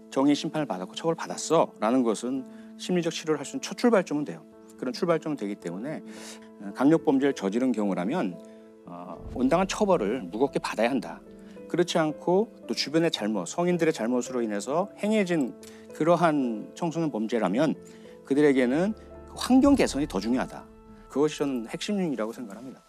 Speaker 17: 정의 심판을 받았고 처벌받았어 라는 것은 심리적 치료를 할 수 있는 첫 출발점은 돼요. 그런 출발점은 되기 때문에 강력범죄를 저지른 경우라면 온당한 처벌을 무겁게 받아야 한다. 그렇지 않고 또 주변의 잘못, 성인들의 잘못으로 인해서 행해진 그러한 청소년 범죄라면 그들에게는 환경 개선이 더 중요하다. 그것이 저는 핵심이라고 생각합니다.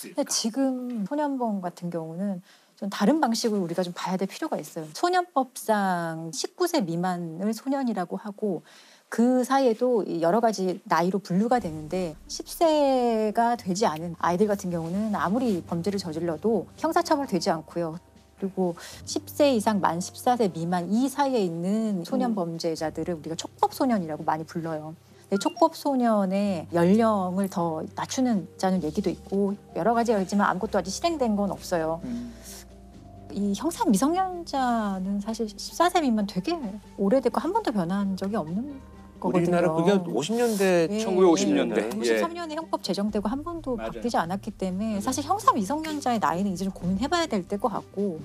Speaker 2: 근데 지금 소년범 같은 경우는 좀 다른 방식으로 우리가 좀 봐야 될 필요가 있어요. 소년법상 19세 미만을 소년이라고 하고 그 사이에도 여러 가지 나이로 분류가 되는데 10세가 되지 않은 아이들 같은 경우는 아무리 범죄를 저질러도 형사처벌되지 않고요. 그리고 10세 이상 만 14세 미만 이 사이에 있는 소년 범죄자들을 우리가 촉법소년이라고 많이 불러요. 촉법소년의 연령을 더 낮추는 얘기도 있고 여러 가지가 있지만 아무것도 아직 실행된 건 없어요. 이 형사 미성년자는 사실 14세 미만 되게 오래됐고 한 번도 변한 적이 없는 거거든요.
Speaker 1: 우리나라 그게 50년대,
Speaker 17: 1950년대.
Speaker 2: 93년에 형법 제정되고 한 번도 바뀌지 않았기 때문에 사실 형사 미성년자의 나이는 이제 좀 고민해봐야 될 것 같고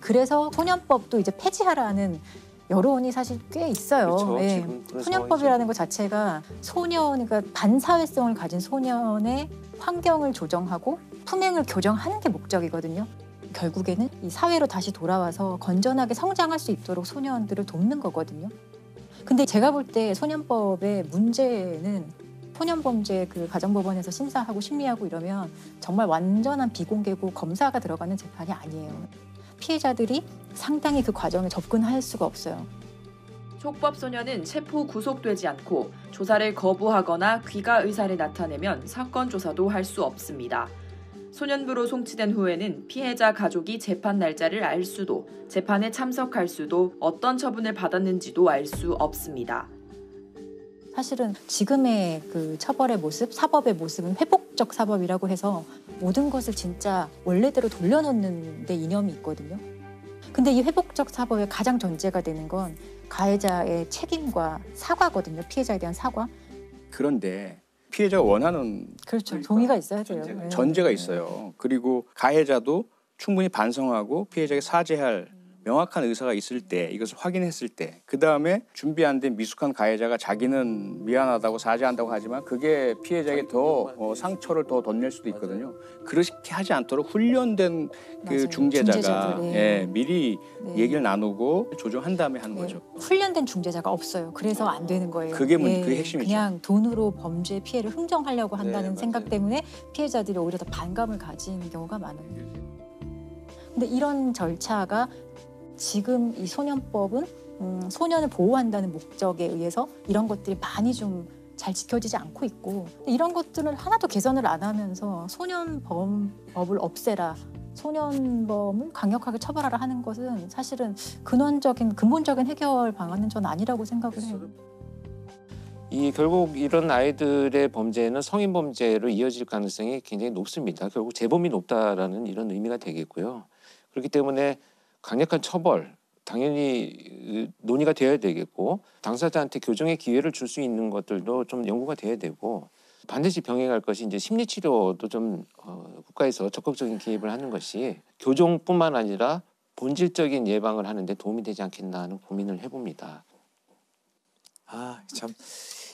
Speaker 2: 그래서 소년법도 이제 폐지하라는 여론이 사실 꽤 있어요.
Speaker 7: 그렇죠.
Speaker 2: 예.
Speaker 7: 지금 그런
Speaker 2: 소년법이라는 것 자체가 그러니까 반사회성을 가진 소년의 환경을 조정하고 품행을 교정하는 게 목적이거든요. 결국에는 이 사회로 다시 돌아와서 건전하게 성장할 수 있도록 소년들을 돕는 거거든요. 근데 제가 볼 때 소년법의 문제는 소년범죄 그 가정법원에서 심사하고 심리하고 이러면 정말 완전한 비공개고 검사가 들어가는 재판이 아니에요. 피해자들이 상당히 그 과정에 접근할 수가 없어요.
Speaker 18: 촉법소년은 체포 구속되지 않고 조사를 거부하거나 귀가 의사를 나타내면 사건 조사도 할 수 없습니다. 소년부로 송치된 후에는 피해자 가족이 재판 날짜를 알 수도, 재판에 참석할 수도, 어떤 처분을 받았는지도 알 수 없습니다.
Speaker 2: 사실은 지금의 그 처벌의 모습, 사법의 모습은 회복적 사법이라고 해서 모든 것을 진짜 원래대로 돌려놓는 데 이념이 있거든요. 근데 이 회복적 사법의 가장 전제가 되는 건 가해자의 책임과 사과거든요. 피해자에 대한 사과.
Speaker 17: 그런데 피해자가 원하는
Speaker 2: 그렇죠. 동의가 있어야 돼요.
Speaker 17: 전제가 있어요. 그리고 가해자도 충분히 반성하고 피해자에게 사죄할 명확한 의사가 있을 때, 이것을 확인했을 때, 그 다음에 준비 안 된 미숙한 가해자가 자기는 미안하다고 사죄한다고 하지만 그게 피해자에게 더 상처를 더 덧낼 수도 있거든요. 그렇게 하지 않도록 훈련된 그 중재자가 미리 얘기를 나누고 조정한 다음에 하는 거죠.
Speaker 2: 훈련된 중재자가 없어요. 그래서 안 되는 거예요.
Speaker 17: 그게 그게 핵심이죠.
Speaker 2: 그냥 돈으로 범죄 피해를 흥정하려고 한다는 생각 때문에 피해자들이 오히려 더 반감을 가진 경우가 많아요. 근데 이런 절차가 지금 이 소년법은 소년을 보호한다는 목적에 의해서 이런 것들이 많이 좀 잘 지켜지지 않고 있고 이런 것들을 하나도 개선을 안 하면서 소년범법을 없애라, 소년범을 강력하게 처벌하라 하는 것은 사실은 근본적인 해결 방안은 전 아니라고 생각을 해요.
Speaker 7: 결국 이런 아이들의 범죄는 성인 범죄로 이어질 가능성이 굉장히 높습니다. 결국 재범이 높다라는 이런 의미가 되겠고요. 그렇기 때문에 강력한 처벌, 당연히 논의가 되어야 되겠고 당사자한테 교정의 기회를 줄 수 있는 것들도 좀 연구가 돼야 되고 반드시 병행할 것이 이제 심리치료도 좀 국가에서 적극적인 개입을 하는 것이 교정뿐만 아니라 본질적인 예방을 하는데 도움이 되지 않겠나 하는 고민을 해봅니다.
Speaker 1: 참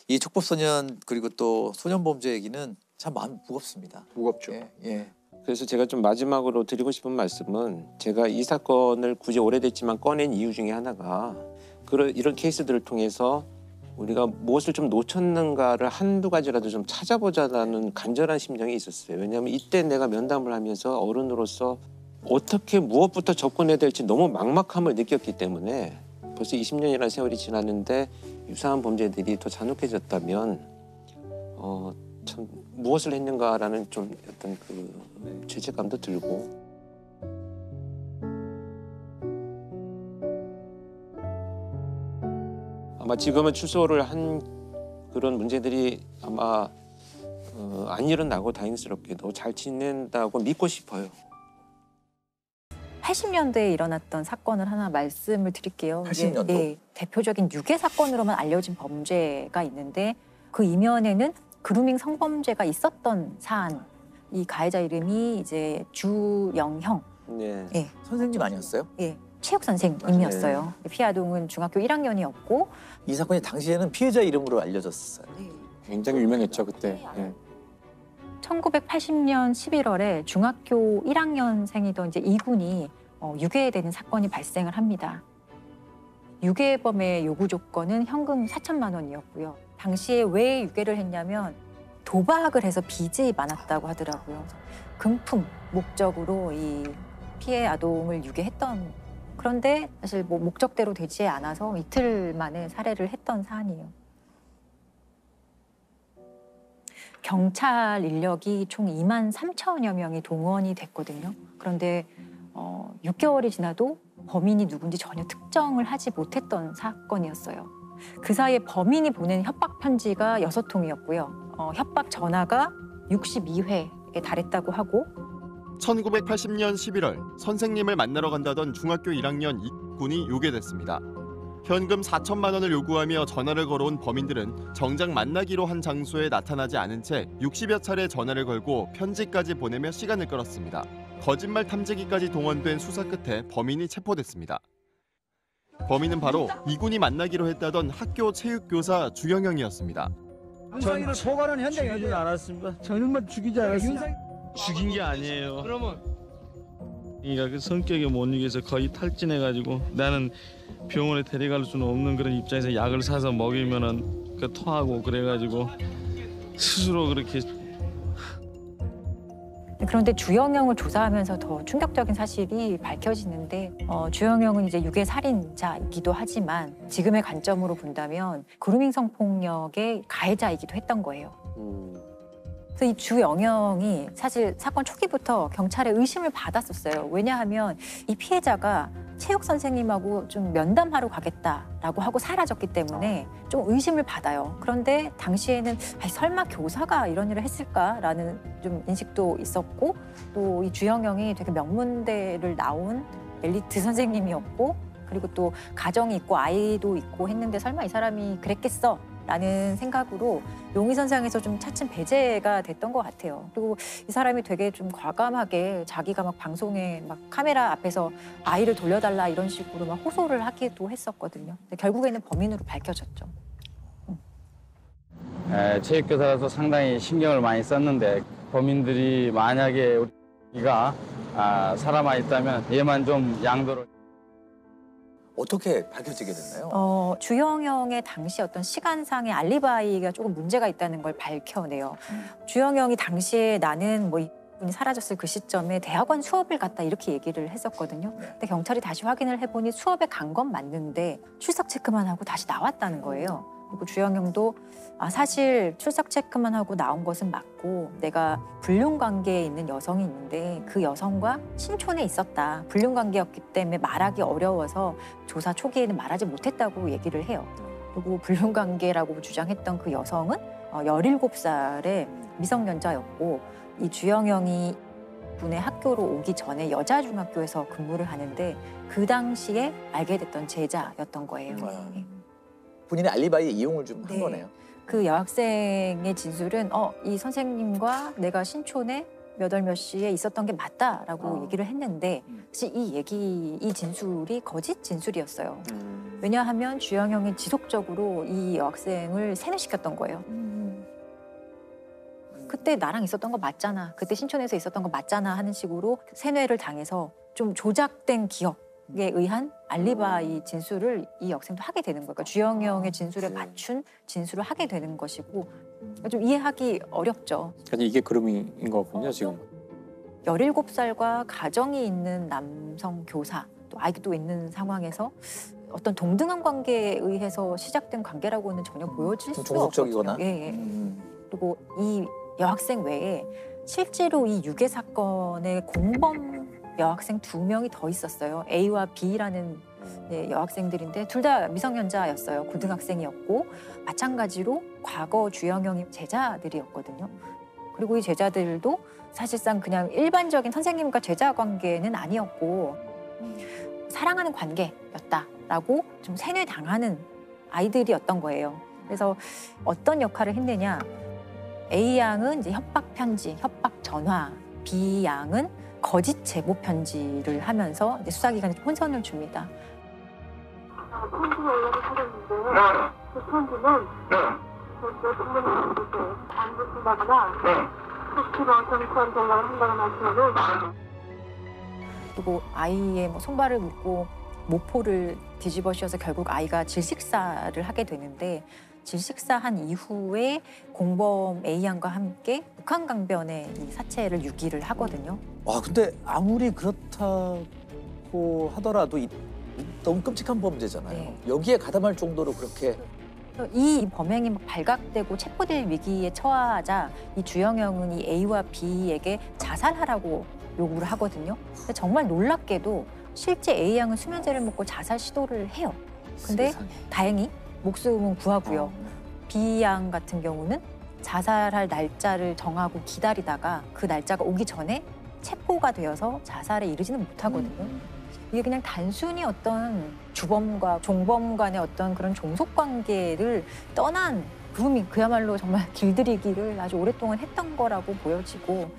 Speaker 1: 이 촉법소년 그리고 또 소년범죄 얘기는 참 마음이 무겁습니다.
Speaker 17: 무겁죠.
Speaker 1: 예.
Speaker 7: 그래서 제가 좀 마지막으로 드리고 싶은 말씀은 제가 이 사건을 굳이 오래됐지만 꺼낸 이유 중에 하나가 이런 케이스들을 통해서 우리가 무엇을 좀 놓쳤는가를 한두 가지라도 좀 찾아보자라는 간절한 심정이 있었어요. 왜냐하면 이때 내가 면담을 하면서 어른으로서 어떻게 무엇부터 접근해야 될지 너무 막막함을 느꼈기 때문에 벌써 20년이라는 세월이 지났는데 유사한 범죄들이 더 잔혹해졌다면 참 무엇을 했는가라는 좀 어떤 그 죄책감도 들고 아마 지금은 출소를 한 그런 문제들이 아마 안 일어나고 다행스럽게도 잘 지낸다고 믿고 싶어요.
Speaker 2: 80년대에 일어났던 사건을 하나 말씀을 드릴게요.
Speaker 1: 80년도?
Speaker 2: 대표적인 유괴 사건으로만 알려진 범죄가 있는데 그 이면에는 그루밍 성범죄가 있었던 사안. 이 가해자 이름이 이제 주영형.
Speaker 1: 네. 선생님 아니었어요?
Speaker 2: 예. 체육 선생님이었어요. 피해 아동은 중학교 1학년이었고
Speaker 1: 이 사건이 당시에는 피해자 이름으로 알려졌어요.
Speaker 13: 굉장히 유명했죠 그때.
Speaker 2: 1980년 11월에 중학교 1학년생이던 이제 이군이 유괴되는 사건이 발생을 합니다. 유괴범의 요구 조건은 현금 4천만 원이었고요. 당시에 왜 유괴를 했냐면 도박을 해서 빚이 많았다고 하더라고요. 금품 목적으로 이 피해 아동을 유괴했던 그런데 사실 뭐 목적대로 되지 않아서 이틀 만에 살해를 했던 사안이에요. 경찰 인력이 총 2만 3천여 명이 동원이 됐거든요. 그런데 6개월이 지나도 범인이 누군지 전혀 특정을 하지 못했던 사건이었어요. 그 사이에 범인이 보낸 협박 편지가 6통이었고요. 협박 전화가 62회에 달했다고 하고
Speaker 19: 1980년 11월 선생님을 만나러 간다던 중학교 1학년 이군이 요괴됐습니다. 현금 4천만 원을 요구하며 전화를 걸어온 범인들은 정작 만나기로 한 장소에 나타나지 않은 채 60여 차례 전화를 걸고 편지까지 보내며 시간을 끌었습니다. 거짓말 탐지기까지 동원된 수사 끝에 범인이 체포됐습니다. 범인은 바로 이군이 만나기로 했다던 학교 체육교사 주영영이었습니다.
Speaker 20: 윤상이를 소관은 현장에 가지 않았습니다. 저녁만 죽이지 않았습니다.
Speaker 21: 죽인 게 아니에요. 그러면 그러니까 그 성격에 못 이겨서 거의 탈진해가지고 나는 병원에 데려갈 수는 없는 그런 입장에서 약을 사서 먹이면은 그 토하고 그래가지고 스스로 그렇게.
Speaker 2: 그런데 주영영을 조사하면서 더 충격적인 사실이 밝혀지는데 주영영은 이제 유괴 살인자이기도 하지만 지금의 관점으로 본다면 그루밍 성폭력의 가해자이기도 했던 거예요. 그래서 이 주영영이 사실 사건 초기부터 경찰의 의심을 받았었어요. 왜냐하면 이 피해자가 체육 선생님하고 좀 면담하러 가겠다라고 하고 사라졌기 때문에 좀 의심을 받아요. 그런데 당시에는 설마 교사가 이런 일을 했을까라는 좀 인식도 있었고 또 이 주영영이 되게 명문대를 나온 엘리트 선생님이었고 그리고 또 가정이 있고 아이도 있고 했는데 설마 이 사람이 그랬겠어? 라는 생각으로 용의선상에서 좀 차츰 배제가 됐던 것 같아요. 그리고 이 사람이 되게 좀 과감하게 자기가 막 방송에 막 카메라 앞에서 아이를 돌려달라 이런 식으로 막 호소를 하기도 했었거든요. 근데 결국에는 범인으로 밝혀졌죠.
Speaker 21: 체육교사라서 상당히 신경을 많이 썼는데 범인들이 만약에 우리가 살아만 있다면 얘만 좀 양도를.
Speaker 1: 어떻게 밝혀지게 됐나요?
Speaker 2: 주영영의 당시 어떤 시간상의 알리바이가 조금 문제가 있다는 걸 밝혀내요. 주영영이 당시에 나는 뭐 이분이 사라졌을 그 시점에 대학원 수업을 갔다 이렇게 얘기를 했었거든요. 근데 경찰이 다시 확인을 해보니 수업에 간 건 맞는데 출석 체크만 하고 다시 나왔다는 거예요. 그리고 주영영도 사실 출석 체크만 하고 나온 것은 맞고 내가 불륜관계에 있는 여성이 있는데 그 여성과 신촌에 있었다. 불륜관계였기 때문에 말하기 어려워서 조사 초기에는 말하지 못했다고 얘기를 해요. 그리고 불륜관계라고 주장했던 그 여성은 17살의 미성년자였고 이 주영영이 분의 학교로 오기 전에 여자 중학교에서 근무를 하는데 그 당시에 알게 됐던 제자였던 거예요.
Speaker 1: 본인의 알리바이에 이용을 좀 한 거네요.
Speaker 2: 그 여학생의 진술은 이 선생님과 내가 신촌에 몇 월 몇 시에 있었던 게 맞다라고 얘기를 했는데 사실 이 진술이 거짓 진술이었어요. 왜냐하면 주영영이 지속적으로 이 여학생을 세뇌시켰던 거예요. 그때 나랑 있었던 거 맞잖아. 그때 신촌에서 있었던 거 맞잖아 하는 식으로 세뇌를 당해서 좀 조작된 기억에 의한 알리바이 진술을 이 여학생도 하게 되는 거예요. 그러니까 주영영의 진술에 맞춘 진술을 하게 되는 것이고 좀 이해하기 어렵죠.
Speaker 13: 그러니까 이게 그루밍인 거군요, 지금.
Speaker 2: 17살과 가정이 있는 남성 교사, 또 아이도 있는 상황에서 어떤 동등한 관계에 의해서 시작된 관계라고는 전혀 보여질 수 없거든요.
Speaker 1: 종속적이거나.
Speaker 2: 예. 그리고 이 여학생 외에 실제로 이 유괴 사건의 공범 여학생 2명이 더 있었어요. A와 B라는 여학생들인데 둘 다 미성년자였어요. 고등학생이었고 마찬가지로 과거 주영영의 제자들이었거든요. 그리고 이 제자들도 사실상 그냥 일반적인 선생님과 제자 관계는 아니었고 사랑하는 관계였다라고 좀 세뇌당하는 아이들이었던 거예요. 그래서 어떤 역할을 했느냐. A양은 이제 협박 편지, 협박 전화, B양은 거짓 제보 편지를 하면서 이제 수사기관에 혼선을 줍니다.
Speaker 14: 편지를 연락을 하셨는데 그 편지는 저 부모님한테 안 주신다거나 혹시나 경찰한테 연락을 한다거나 하시면은
Speaker 2: 그리고 아이의 손발을 묶고 모포를 뒤집어 씌워서 결국 아이가 질식사를 하게 되는데 질식사한 이후에 공범 A양과 함께 북한강변에 이 사체를 유기를 하거든요.
Speaker 1: 와 근데 아무리 그렇다 체포하더라도 너무 끔찍한 범죄잖아요.
Speaker 2: 네.
Speaker 1: 여기에 가담할 정도로 그렇게
Speaker 2: 이 범행이 막 발각되고 체포될 위기에 처하자 이 주영영은 이 A와 B에게 자살하라고 요구를 하거든요. 근데 정말 놀랍게도 실제 A 양은 수면제를 먹고 자살 시도를 해요. 근데 다행히 목숨은 구하고요. B 양 같은 경우는 자살할 날짜를 정하고 기다리다가 그 날짜가 오기 전에 체포가 되어서 자살에 이르지는 못하거든요. 이게 그냥 단순히 어떤 주범과 종범 간의 어떤 그런 종속 관계를 떠난 그루밍, 그야말로 정말 길들이기를 아주 오랫동안 했던 거라고 보여지고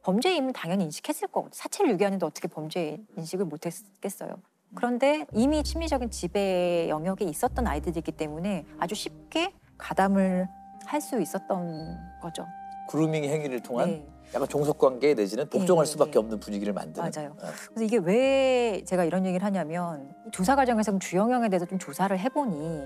Speaker 2: 범죄임을 당연히 인식했을 거고 사체를 유기하는데 어떻게 범죄 인식을 못했겠어요. 그런데 이미 심리적인 지배 영역에 있었던 아이들이기 때문에 아주 쉽게 가담을 할 수 있었던 거죠.
Speaker 1: 그루밍 행위를 통한
Speaker 2: 네.
Speaker 1: 약간 종속관계 내지는 복종할
Speaker 2: 네,
Speaker 1: 수밖에
Speaker 2: 네.
Speaker 1: 없는 분위기를 만드는.
Speaker 2: 맞아요. 그래서 이게 왜 제가 이런 얘기를 하냐면 조사 과정에서 주영영에 대해서 좀 조사를 해보니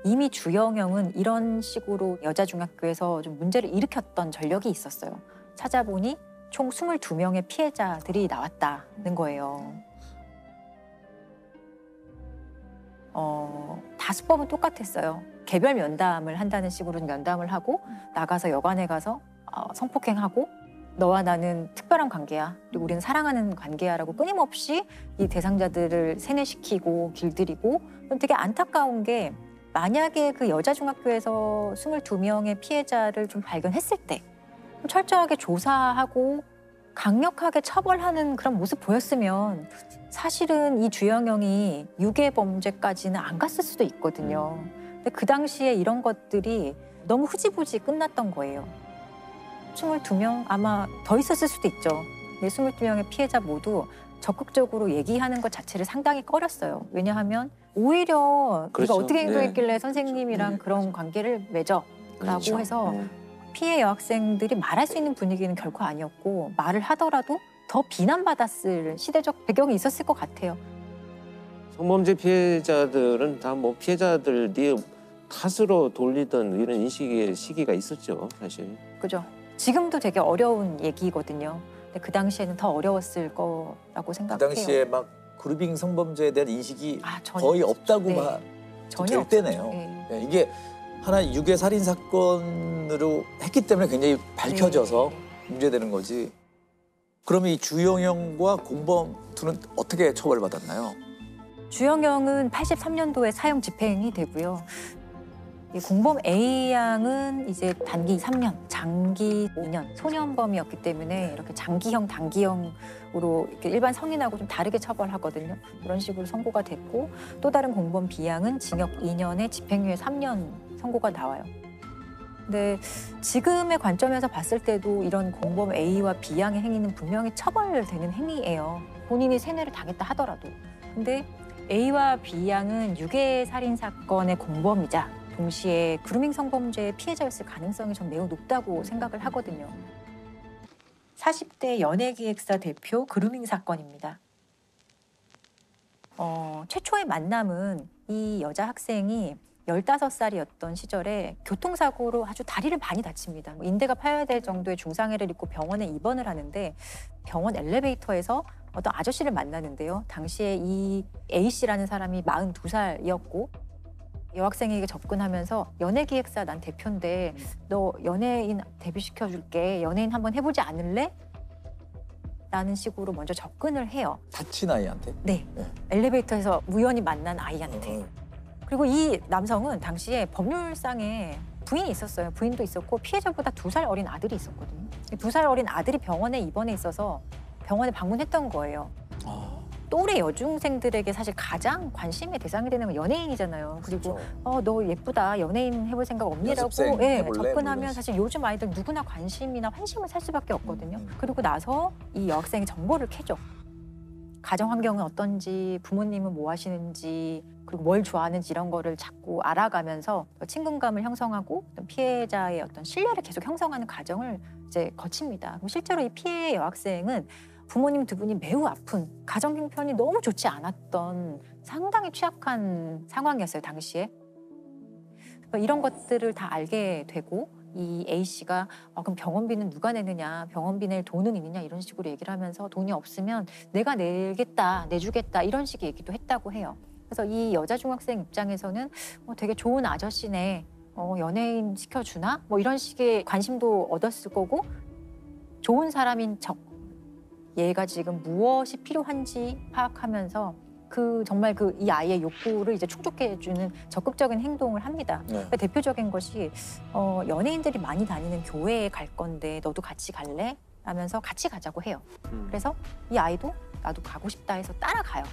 Speaker 2: 이미 주영영은 이런 식으로 여자 중학교에서 좀 문제를 일으켰던 전력이 있었어요. 찾아보니 총 22명의 피해자들이 나왔다는 거예요. 다 수법은 똑같았어요. 개별 면담을 한다는 식으로 면담을 하고 나가서 여관에 가서 성폭행하고 너와 나는 특별한 관계야. 그리고 우리는 사랑하는 관계야라고 끊임없이 이 대상자들을 세뇌시키고 길들이고 되게 안타까운 게 만약에 그 여자 중학교에서 22명의 피해자를 좀 발견했을 때 철저하게 조사하고 강력하게 처벌하는 그런 모습 보였으면 사실은 이 주영영이 유괴 범죄까지는 안 갔을 수도 있거든요. 근데 그 당시에 이런 것들이 너무 흐지부지 끝났던 거예요. 22명 아마 더 있었을 수도 있죠. 근데 22명의 피해자 모두 적극적으로 얘기하는 것 자체를 상당히 꺼렸어요. 왜냐하면 오히려
Speaker 7: 그렇죠.
Speaker 2: 네가 어떻게 행동했길래
Speaker 7: 네.
Speaker 2: 선생님이랑 그런 관계를 맺어? 라고
Speaker 7: 그렇죠.
Speaker 2: 해서 피해 여학생들이 말할 수 있는 분위기는 결코 아니었고 말을 하더라도 더 비난받았을 시대적 배경이 있었을 것 같아요.
Speaker 7: 성범죄 피해자들은 다 뭐 피해자들이 탓으로 돌리던 이런 인식의 시기가 있었죠, 사실.
Speaker 2: 그죠? 지금도 되게 어려운 얘기거든요. 근데 그 당시에는 더 어려웠을 거라고
Speaker 1: 그
Speaker 2: 생각해요.
Speaker 1: 당시에 막 그루밍 성범죄에 대한 인식이
Speaker 2: 전혀
Speaker 1: 거의 없다고
Speaker 2: 네.
Speaker 1: 막
Speaker 2: 전혀
Speaker 1: 될 때네요.
Speaker 2: 네.
Speaker 1: 네, 이게 하나의 유괴 살인 사건으로 했기 때문에 굉장히 밝혀져서 문제되는 거지. 그러면 이 주영영과 공범 둘은 어떻게 처벌받았나요?
Speaker 2: 주영영은 83년도에 사형 집행이 되고요. 이 공범 A 양은 이제 단기 3년, 장기 5년, 소년범이었기 때문에 이렇게 장기형, 단기형으로 이렇게 일반 성인하고 좀 다르게 처벌하거든요. 그런 식으로 선고가 됐고 또 다른 공범 B 양은 징역 2년에 집행유예 3년 선고가 나와요. 근데 지금의 관점에서 봤을 때도 이런 공범 A와 B 양의 행위는 분명히 처벌되는 행위예요. 본인이 세뇌를 당했다 하더라도. 근데 A와 B 양은 유괴 살인 사건의 공범이자 동시에 그루밍 성범죄의 피해자였을 가능성이 전 매우 높다고 생각을 하거든요. 40대 연예기획사 대표 그루밍 사건입니다. 최초의 만남은 이 여자 학생이 15살이었던 시절에 교통사고로 아주 다리를 많이 다칩니다. 인대가 파여야 될 정도의 중상해를 입고 병원에 입원을 하는데 병원 엘리베이터에서 어떤 아저씨를 만나는데요. 당시에 이 A씨라는 사람이 42살이었고 여학생에게 접근하면서 연예기획사 난 대표인데 너 연예인 데뷔시켜줄게. 연예인 한번 해보지 않을래? 라는 식으로 먼저 접근을 해요.
Speaker 1: 다친 아이한테?
Speaker 2: 네. 엘리베이터에서 우연히 만난 아이한테. 그리고 이 남성은 당시에 법률상에 부인이 있었어요. 부인도 있었고 피해자보다 2살 어린 아들이 있었거든요. 2살 어린 아들이 병원에 입원해 있어서 병원에 방문했던 거예요. 또래 여중생들에게 사실 가장 관심의 대상이 되는 건 연예인이잖아요. 그리고 너 예쁘다, 연예인 해볼 생각 없니라고
Speaker 1: 연습생 해볼래?
Speaker 2: 접근하면 사실 요즘 아이들 누구나 관심이나 환심을 살 수밖에 없거든요. 그리고 나서 이 여학생이 정보를 캐죠. 가정 환경은 어떤지, 부모님은 뭐 하시는지, 그리고 뭘 좋아하는지 이런 거를 자꾸 알아가면서 친근감을 형성하고 피해자의 어떤 신뢰를 계속 형성하는 과정을 이제 거칩니다. 그럼 실제로 이 피해 여학생은 부모님 두 분이 매우 아픈 가정 형편이 너무 좋지 않았던 상당히 취약한 상황이었어요, 당시에. 이런 것들을 다 알게 되고 이 A 씨가 그럼 병원비는 누가 내느냐, 병원비 낼 돈은 있느냐 이런 식으로 얘기를 하면서 돈이 없으면 내가 내겠다, 내주겠다 이런 식의 얘기도 했다고 해요. 그래서 이 여자 중학생 입장에서는 되게 좋은 아저씨네, 연예인 시켜주나? 뭐 이런 식의 관심도 얻었을 거고 좋은 사람인 척 얘가 지금 무엇이 필요한지 파악하면서 정말 이 아이의 욕구를 이제 충족해주는 적극적인 행동을 합니다.
Speaker 1: 네.
Speaker 2: 그러니까 대표적인 것이 연예인들이 많이 다니는 교회에 갈 건데 너도 같이 갈래? 하면서 같이 가자고 해요. 그래서 이 아이도 나도 가고 싶다 해서 따라가요.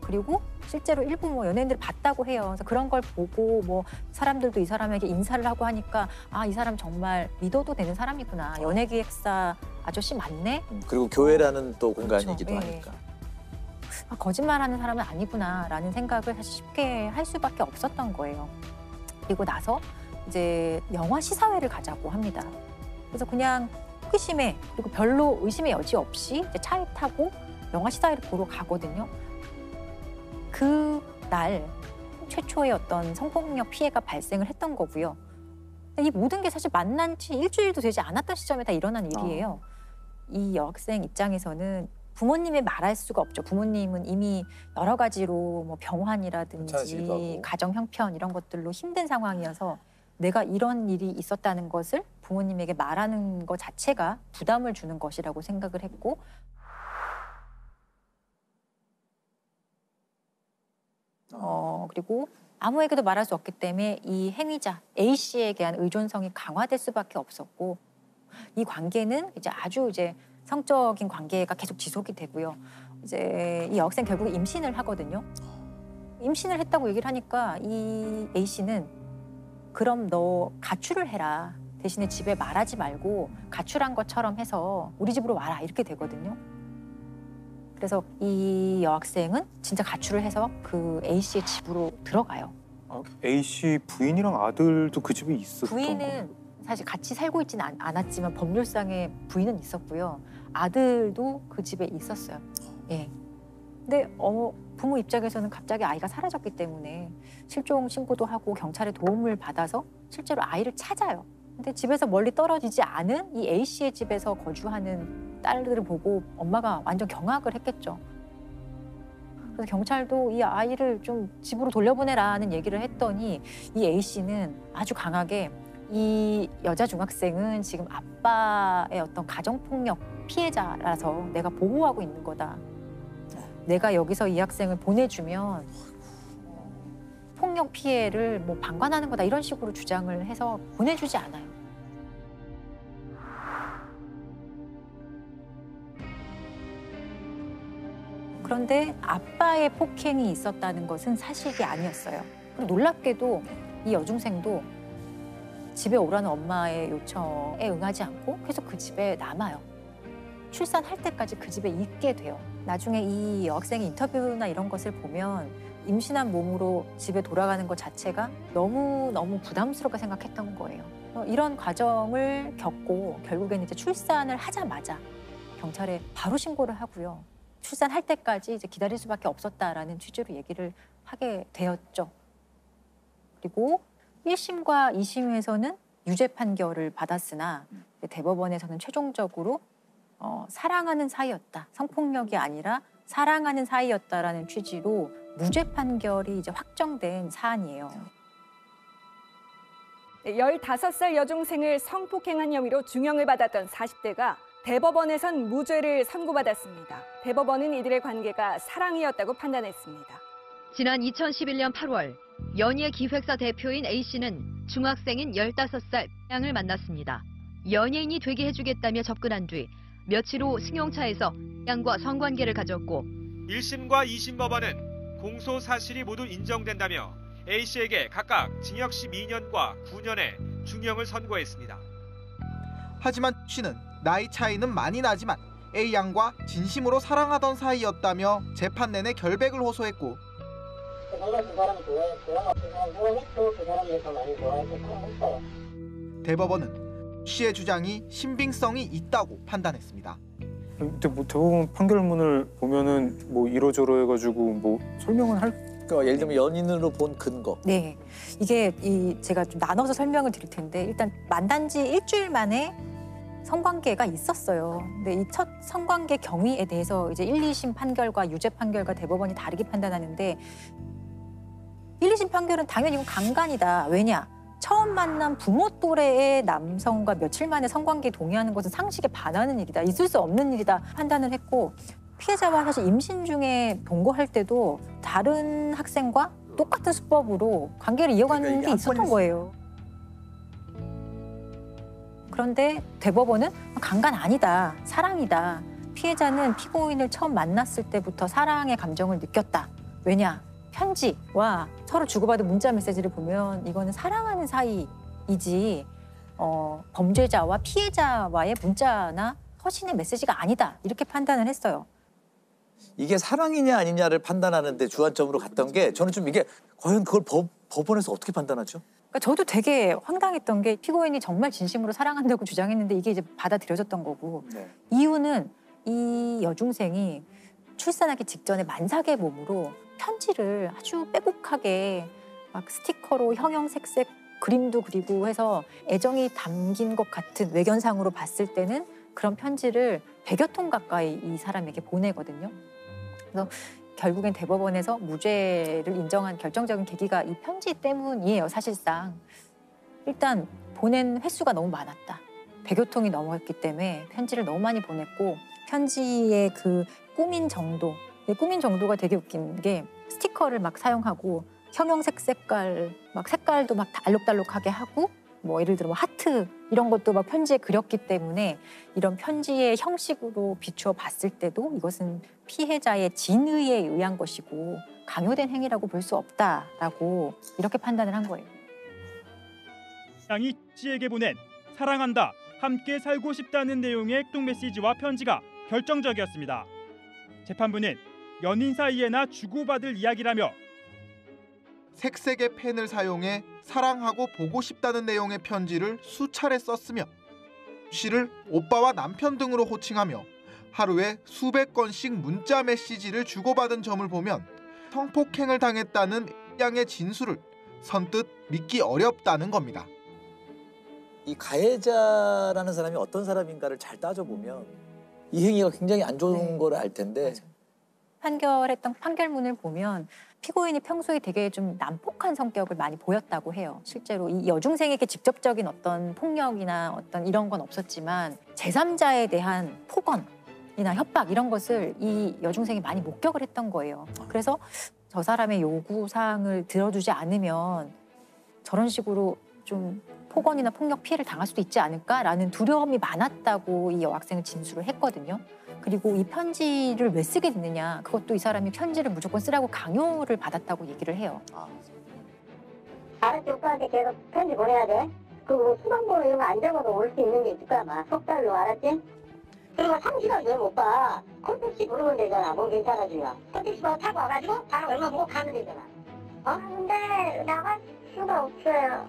Speaker 2: 그리고 실제로 일부 연예인들 봤다고 해요. 그래서 그런 걸 보고 사람들도 이 사람에게 인사를 하고 하니까 이 사람 정말 믿어도 되는 사람이구나. 연예기획사 아저씨 맞네.
Speaker 1: 그리고 교회라는 또 공간이기도
Speaker 2: 그렇죠.
Speaker 1: 하니까.
Speaker 2: 거짓말하는 사람은 아니구나라는 생각을 사실 쉽게 할 수밖에 없었던 거예요. 그리고 나서 이제 영화 시사회를 가자고 합니다. 그래서 그냥 호기심에 그리고 별로 의심의 여지 없이 이제 차를 타고 영화 시사회를 보러 가거든요. 그날 최초의 어떤 성폭력 피해가 발생을 했던 거고요. 이 모든 게 사실 만난 지 일주일도 되지 않았던 시점에 다 일어난 일이에요. 이 여학생 입장에서는 부모님이 말할 수가 없죠. 부모님은 이미 여러 가지로 병환이라든지 가정 형편 이런 것들로 힘든 상황이어서 내가 이런 일이 있었다는 것을 부모님에게 말하는 것 자체가 부담을 주는 것이라고 생각을 했고 그리고 아무에게도 말할 수 없기 때문에 이 행위자 A 씨에 대한 의존성이 강화될 수밖에 없었고 이 관계는 아주 성적인 관계가 계속 지속이 되고요. 이제 이 여학생 결국 임신을 하거든요. 임신을 했다고 얘기를 하니까 이 A 씨는 그럼 너 가출을 해라. 대신에 집에 말하지 말고 가출한 것처럼 해서 우리 집으로 와라 이렇게 되거든요. 그래서 이 여학생은 진짜 가출을 해서 그 A 씨의 집으로 들어가요.
Speaker 3: A 씨 부인이랑 아들도 그 집에 있었던
Speaker 2: 부인은 사실 같이 살고 있지는 않았지만 법률상의 부인은 있었고요. 아들도 그 집에 있었어요. 예. 근데 부모 입장에서는 갑자기 아이가 사라졌기 때문에 실종 신고도 하고 경찰의 도움을 받아서 실제로 아이를 찾아요. 근데 집에서 멀리 떨어지지 않은 이 A 씨의 집에서 거주하는 딸들을 보고 엄마가 완전 경악을 했겠죠. 그래서 경찰도 이 아이를 좀 집으로 돌려보내라는 얘기를 했더니 이 A 씨는 아주 강하게 이 여자 중학생은 지금 아빠의 어떤 가정폭력 피해자라서 내가 보호하고 있는 거다. 내가 여기서 이 학생을 보내주면 폭력 피해를 방관하는 거다 이런 식으로 주장을 해서 보내주지 않아요. 그런데 아빠의 폭행이 있었다는 것은 사실이 아니었어요. 그리고 놀랍게도 이 여중생도 집에 오라는 엄마의 요청에 응하지 않고 계속 그 집에 남아요. 출산할 때까지 그 집에 있게 돼요. 나중에 이 여학생의 인터뷰나 이런 것을 보면 임신한 몸으로 집에 돌아가는 것 자체가 너무너무 부담스럽게 생각했던 거예요. 이런 과정을 겪고 결국에는 이제 출산을 하자마자 경찰에 바로 신고를 하고요. 출산할 때까지 이제 기다릴 수밖에 없었다라는 취지로 얘기를 하게 되었죠. 그리고 1심과 2심에서는 유죄 판결을 받았으나 대법원에서는 최종적으로 사랑하는 사이였다. 성폭력이 아니라 사랑하는 사이였다라는 취지로 무죄 판결이 이제 확정된 사안이에요.
Speaker 22: 15살 여중생을 성폭행한 혐의로 중형을 받았던 40대가 대법원에선 무죄를 선고받았습니다. 대법원은 이들의 관계가 사랑이었다고 판단했습니다.
Speaker 23: 지난 2011년 8월 연예 기획사 대표인 A씨는 중학생인 15살 양을 만났습니다. 연예인이 되게 해주겠다며 접근한 뒤 며칠 후 승용차에서 양과 성관계를 가졌고
Speaker 24: 1심과 2심 법원은 공소 사실이 모두 인정된다며 A씨에게 각각 징역 12년과 9년의 중형을 선고했습니다.
Speaker 25: 하지만 씨는 나이 차이는 많이 나지만 A 양과 진심으로 사랑하던 사이였다며 재판 내내 결백을 호소했고 대법원은 씨의 주장이 신빙성이 있다고 판단했습니다.
Speaker 3: 근데 대법원 판결문을 보면은 이러저러 해가지고 설명은
Speaker 1: 그러니까 예를 들면 연인으로 본 근거.
Speaker 2: 네, 이게 제가 좀 나눠서 설명을 드릴 텐데 일단 만난 지 일주일 만에 성관계가 있었어요. 근데 이 첫 성관계 경위에 대해서 이제 1, 2심 판결과 유죄 판결과 대법원이 다르게 판단하는데 1, 2심 판결은 당연히 이건 강간이다. 왜냐? 처음 만난 부모 또래의 남성과 며칠 만에 성관계에 동의하는 것은 상식에 반하는 일이다. 있을 수 없는 일이다 판단을 했고 피해자와 사실 임신 중에 동거할 때도 다른 학생과 똑같은 수법으로 관계를 이어가는 게 있었던 거예요. 그런데 대법원은 강간 아니다, 사랑이다. 피해자는 피고인을 처음 만났을 때부터 사랑의 감정을 느꼈다. 왜냐? 편지와 서로 주고받은 문자 메시지를 보면 이거는 사랑하는 사이이지 범죄자와 피해자와의 문자나 서신의 메시지가 아니다. 이렇게 판단을 했어요.
Speaker 1: 이게 사랑이냐 아니냐를 판단하는데 주안점으로 갔던 게 저는 좀 이게 과연 그걸 법원에서 어떻게 판단하죠?
Speaker 2: 그러니까 저도 되게 황당했던 게 피고인이 정말 진심으로 사랑한다고 주장했는데 이게 이제 받아들여졌던 거고
Speaker 1: 네.
Speaker 2: 이유는 이 여중생이 출산하기 직전에 만삭의 몸으로 편지를 아주 빼곡하게 막 스티커로 형형색색 그림도 그리고 해서 애정이 담긴 것 같은 외견상으로 봤을 때는 그런 편지를 100여 통 가까이 이 사람에게 보내거든요. 그래서 결국엔 대법원에서 무죄를 인정한 결정적인 계기가 이 편지 때문이에요, 사실상. 일단 보낸 횟수가 너무 많았다. 100여 통이 넘었기 때문에 편지를 너무 많이 보냈고 편지의 그 꾸민 정도가 되게 웃긴 게 스티커를 막 사용하고 형형색 색깔, 막 색깔도 막 알록달록하게 하고 뭐 예를 들어 뭐 하트 이런 것도 막 편지에 그렸기 때문에 이런 편지의 형식으로 비추어 봤을 때도 이것은 피해자의 진의에 의한 것이고 강요된 행위라고 볼 수 없다라고 이렇게 판단을 한 거예요.
Speaker 4: 양이 씨에게 보낸 사랑한다, 함께 살고 싶다는 내용의 액동 메시지와 편지가 결정적이었습니다. 재판부는 연인 사이에나 주고받을 이야기라며
Speaker 25: 색색의 펜을 사용해 사랑하고 보고 싶다는 내용의 편지를 수차례 썼으며 씨를 오빠와 남편 등으로 호칭하며 하루에 수백 건씩 문자 메시지를 주고받은 점을 보면 성폭행을 당했다는 양의 진술을 선뜻 믿기 어렵다는 겁니다.
Speaker 1: 이 가해자라는 사람이 어떤 사람인가를 잘 따져보면 이 행위가 굉장히 안 좋은 거를 알 텐데
Speaker 2: 판결했던 판결문을 보면 피고인이 평소에 되게 좀 난폭한 성격을 많이 보였다고 해요. 실제로 이 여중생에게 직접적인 어떤 폭력이나 어떤 이런 건 없었지만 제3자에 대한 폭언이나 협박 이런 것을 이 여중생이 많이 목격을 했던 거예요. 그래서 저 사람의 요구사항을 들어주지 않으면 저런 식으로 좀 폭언이나 폭력 피해를 당할 수도 있지 않을까라는 두려움이 많았다고 이 여학생은 진술을 했거든요. 그리고 이 편지를 왜 쓰게 됐느냐, 그것도 이 사람이 편지를 무조건 쓰라고 강요를 받았다고 얘기를 해요.
Speaker 5: 알았지, 오빠한테 계속 편지 보내야 돼. 그리고 수강번호 이런 거 안 적어도 올 수 있는 게 있을 거야, 막. 석 달로, 알았지? 그리고 3시간 되면 오빠 콘택시 부르면 되잖아. 뭐 괜찮아지냐. 콘택시 타고 와가지고 바로 얼마 보고 가면 되잖아. 근데 나갈 수가 없어요.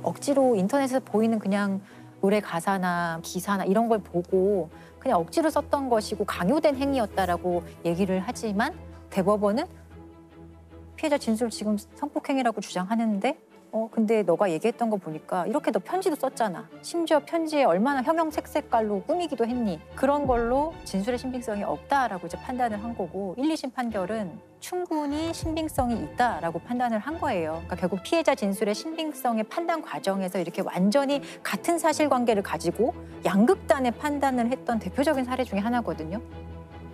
Speaker 2: 억지로 인터넷에서 보이는 그냥 노래 가사나 기사나 이런 걸 보고 그냥 억지로 썼던 것이고 강요된 행위였다라고 얘기를 하지만 대법원은 피해자 진술 지금 성폭행이라고 주장하는데 근데 너가 얘기했던 거 보니까 이렇게 너 편지도 썼잖아. 심지어 편지에 얼마나 형형색색깔로 꾸미기도 했니. 그런 걸로 진술의 신빙성이 없다라고 이제 판단을 한 거고 1, 2심 판결은 충분히 신빙성이 있다라고 판단을 한 거예요. 그러니까 결국 피해자 진술의 신빙성의 판단 과정에서 이렇게 완전히 같은 사실관계를 가지고 양극단의 판단을 했던 대표적인 사례 중에 하나거든요.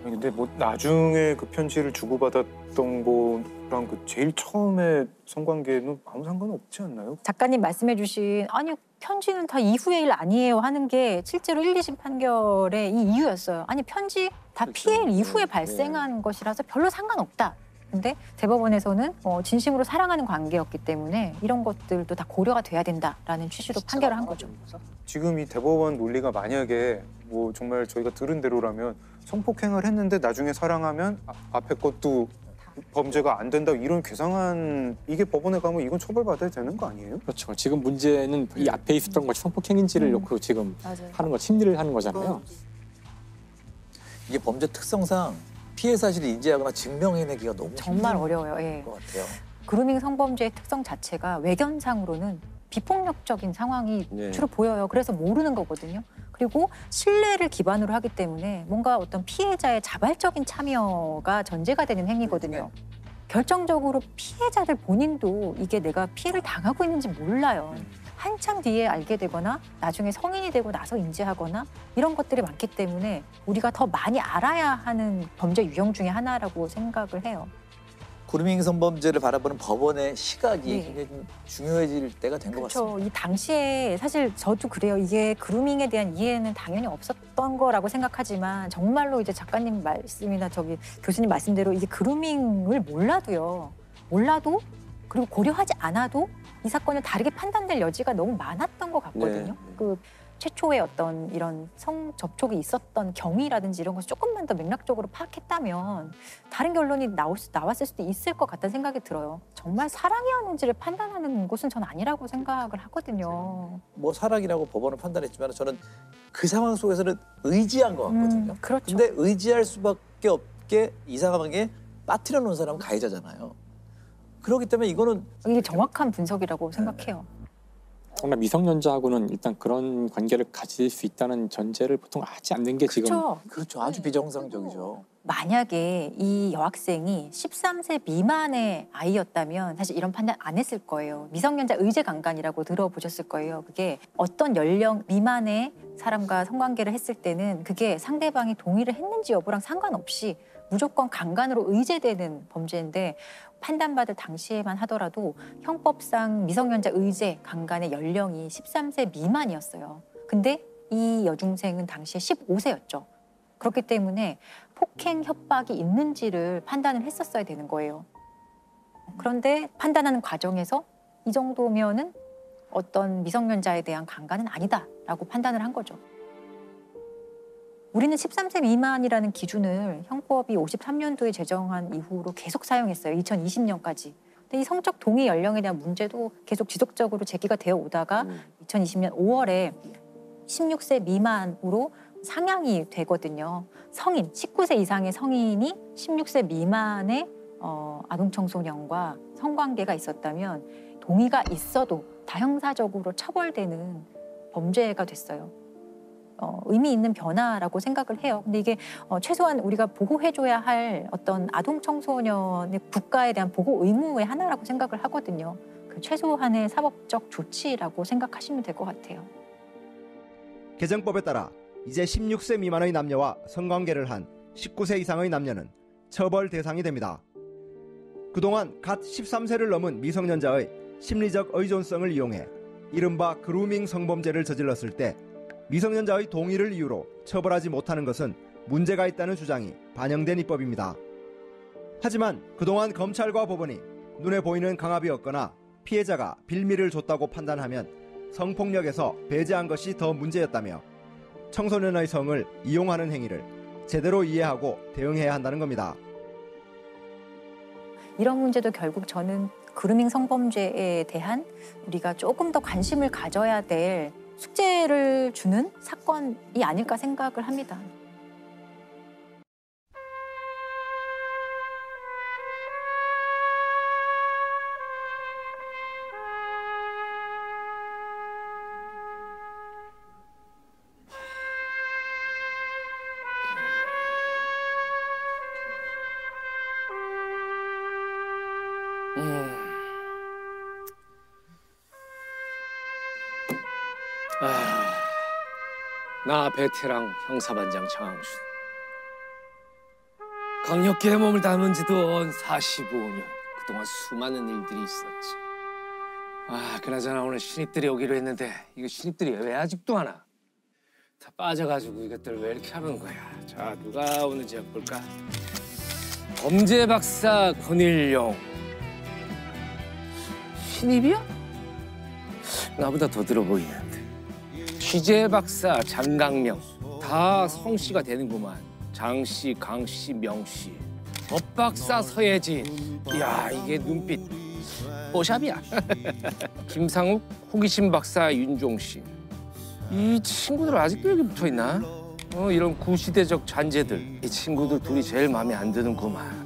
Speaker 3: 근데 뭐 나중에 그 편지를 주고받았던 거랑 그 제일 처음에 성관계는 아무 상관 없지 않나요?
Speaker 2: 작가님 말씀해 주신 아니 편지는 다 이후의 일 아니에요 하는 게 실제로 1, 2심 판결의 이 이유였어요. 아니 편지 다 피해 이후에 발생한 것이라서 별로 상관없다. 근데 대법원에서는 진심으로 사랑하는 관계였기 때문에 이런 것들도 다 고려가 돼야 된다라는 취지로 판결을 한 거죠.
Speaker 3: 지금 이 대법원 논리가 만약에 뭐 정말 저희가 들은 대로라면 성폭행을 했는데 나중에 사랑하면 앞에 것도 범죄가 안 된다 이런 괴상한 이게 법원에 가면 이건 처벌받아야 되는 거 아니에요?
Speaker 13: 그렇죠. 지금 문제는 이 앞에 있었던 것이 성폭행인지를 놓고 지금
Speaker 2: 맞아요.
Speaker 13: 하는 거 심리를 하는 거잖아요.
Speaker 1: 이게 범죄 특성상 피해 사실을 인지하거나 증명해내기가 너무
Speaker 2: 정말
Speaker 1: 힘든
Speaker 2: 어려워요. 예.
Speaker 1: 것 같아요.
Speaker 2: 그루밍 성범죄의 특성 자체가 외견상으로는 비폭력적인 상황이
Speaker 7: 네.
Speaker 2: 주로 보여요. 그래서 모르는 거거든요. 그리고 신뢰를 기반으로 하기 때문에 뭔가 어떤 피해자의 자발적인 참여가 전제가 되는 행위거든요. 결정적으로 피해자들 본인도 이게 내가 피해를 당하고 있는지 몰라요. 한참 뒤에 알게 되거나 나중에 성인이 되고 나서 인지하거나 이런 것들이 많기 때문에 우리가 더 많이 알아야 하는 범죄 유형 중에 하나라고 생각을 해요.
Speaker 1: 그루밍 성범죄를 바라보는 법원의 시각이
Speaker 2: 네.
Speaker 1: 굉장히 좀 중요해질 때가 된 것 같습니다.
Speaker 2: 그렇죠. 이 당시에 사실 저도 그래요. 이게 그루밍에 대한 이해는 당연히 없었던 거라고 생각하지만 정말로 이제 작가님 말씀이나 저기 교수님 말씀대로 이게 그루밍을 몰라도 그리고 고려하지 않아도 이 사건을 다르게 판단될 여지가 너무 많았던 것 같거든요.
Speaker 7: 네.
Speaker 2: 그 최초의 어떤 이런 성 접촉이 있었던 경위라든지 이런 것을 조금만 더 맥락적으로 파악했다면 다른 결론이 나왔을 수도 있을 것 같다는 생각이 들어요. 정말 사랑이었는지를 판단하는 곳은 전 아니라고 생각을 하거든요.
Speaker 1: 뭐 사랑이라고 법원은 판단했지만 저는 그 상황 속에서는 의지한 것 같거든요.
Speaker 2: 그렇죠.
Speaker 1: 근데 의지할 수밖에 없게 이 상황에 빠뜨려 놓은 사람은 가해자잖아요. 그렇기 때문에 이거는
Speaker 2: 이게 정확한 분석이라고 생각해요.
Speaker 13: 정말 미성년자하고는 일단 그런 관계를 가질 수 있다는 전제를 보통 하지 않는 게 지금
Speaker 1: 그렇죠. 아주 비정상적이죠.
Speaker 2: 만약에 이 여학생이 13세 미만의 아이였다면 사실 이런 판단 안 했을 거예요. 미성년자 의제 강간이라고 들어보셨을 거예요. 그게 어떤 연령 미만의 사람과 성관계를 했을 때는 그게 상대방이 동의를 했는지 여부랑 상관없이 무조건 강간으로 의제되는 범죄인데 판단받을 당시에만 하더라도 형법상 미성년자 의제 강간의 연령이 13세 미만이었어요. 근데 이 여중생은 당시에 15세였죠. 그렇기 때문에 폭행 협박이 있는지를 판단을 했었어야 되는 거예요. 그런데 판단하는 과정에서 이 정도면은 어떤 미성년자에 대한 강간은 아니다라고 판단을 한 거죠. 우리는 13세 미만이라는 기준을 형법이 53년도에 제정한 이후로 계속 사용했어요. 2020년까지. 근데 이 성적 동의 연령에 대한 문제도 계속 지속적으로 제기가 되어 오다가 2020년 5월에 16세 미만으로 상향이 되거든요. 성인, 19세 이상의 성인이 16세 미만의 아동청소년과 성관계가 있었다면 동의가 있어도 다형사적으로 처벌되는 범죄가 됐어요. 의미 있는 변화라고 생각을 해요. 근데 이게 최소한 우리가 보호해줘야 할 어떤 아동 청소년의 국가에 대한 보호 의무의 하나라고 생각을 하거든요. 그 최소한의 사법적 조치라고 생각하시면 될 것 같아요.
Speaker 6: 개정법에 따라 이제 16세 미만의 남녀와 성관계를 한 19세 이상의 남녀는 처벌 대상이 됩니다. 그동안 갓 13세를 넘은 미성년자의 심리적 의존성을 이용해 이른바 그루밍 성범죄를 저질렀을 때 미성년자의 동의를 이유로 처벌하지 못하는 것은 문제가 있다는 주장이 반영된 입법입니다. 하지만 그동안 검찰과 법원이 눈에 보이는 강압이 없거나 피해자가 빌미를 줬다고 판단하면 성폭력에서 배제한 것이 더 문제였다며 청소년의 성을 이용하는 행위를 제대로 이해하고 대응해야 한다는 겁니다.
Speaker 2: 이런 문제도 결국 저는 그루밍 성범죄에 대한 우리가 조금 더 관심을 가져야 될 숙제를 주는 사건이 아닐까 생각을 합니다.
Speaker 8: 나 베테랑 형사반장 장항순. 강력계의 몸을 담은 지도 45년. 그동안 수많은 일들이 있었지. 그나저나 오늘 신입들이 오기로 했는데 이거 신입들이 왜 아직도 안 와? 다 빠져가지고 이것들 왜 이렇게 하는 거야? 자, 누가 오는지 볼까? 범죄 박사 권일용. 신입이야? 나보다 더 들어 보이는데. 취재 박사 장강명. 다 성씨가 되는구만. 장씨, 강씨, 명씨. 법박사 서예진. 이야, 이게 눈빛 뽀샵이야. 김상욱, 호기심 박사 윤종신. 이 친구들 아직도 여기 붙어 있나? 이런 구시대적 잔재들. 이 친구들 둘이 제일 마음에 안 드는구만.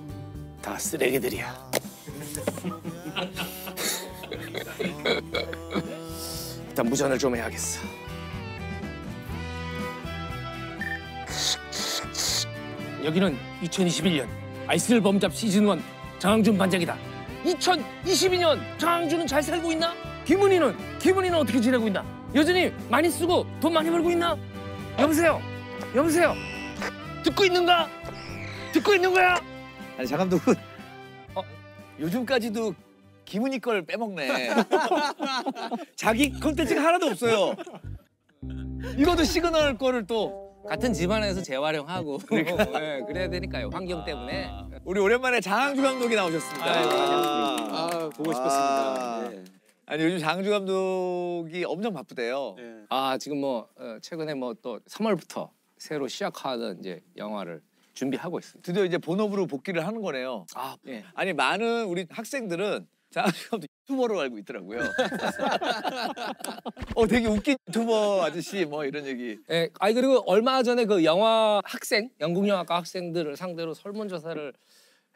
Speaker 8: 다 쓰레기들이야. 일단 무전을 좀 해야겠어. 여기는 2021년 아이스를 범잡 시즌1 장항준 반장이다. 2022년 장항준은 잘 살고 있나? 김은희는 어떻게 지내고 있나? 여전히 많이 쓰고 돈 많이 벌고 있나? 여보세요? 듣고 있는가? 듣고 있는 거야?
Speaker 1: 아니 장 감독은 요즘까지도 김은희 걸 빼먹네. 자기 콘텐츠가 하나도 없어요. 이것도 시그널 거를 또
Speaker 8: 같은 집안에서 재활용하고 네, 그래야 되니까요. 환경 때문에.
Speaker 1: 우리 오랜만에 장항주 감독이 나오셨습니다.
Speaker 8: 보고 싶었습니다. 네.
Speaker 1: 아니 요즘 장항주 감독이 엄청 바쁘대요.
Speaker 8: 지금 최근에 또 3월부터 새로 시작하는 이제 영화를 준비하고 있습니다.
Speaker 1: 드디어 이제 본업으로 복귀를 하는 거네요. 예. 아니 많은 우리 학생들은 장항주 감독 유튜버로 알고 있더라고요. 되게 웃긴 유튜버 아저씨 이런 얘기.
Speaker 8: 예. 그리고 얼마 전에 그 영국영화과 학생들을 상대로 설문조사를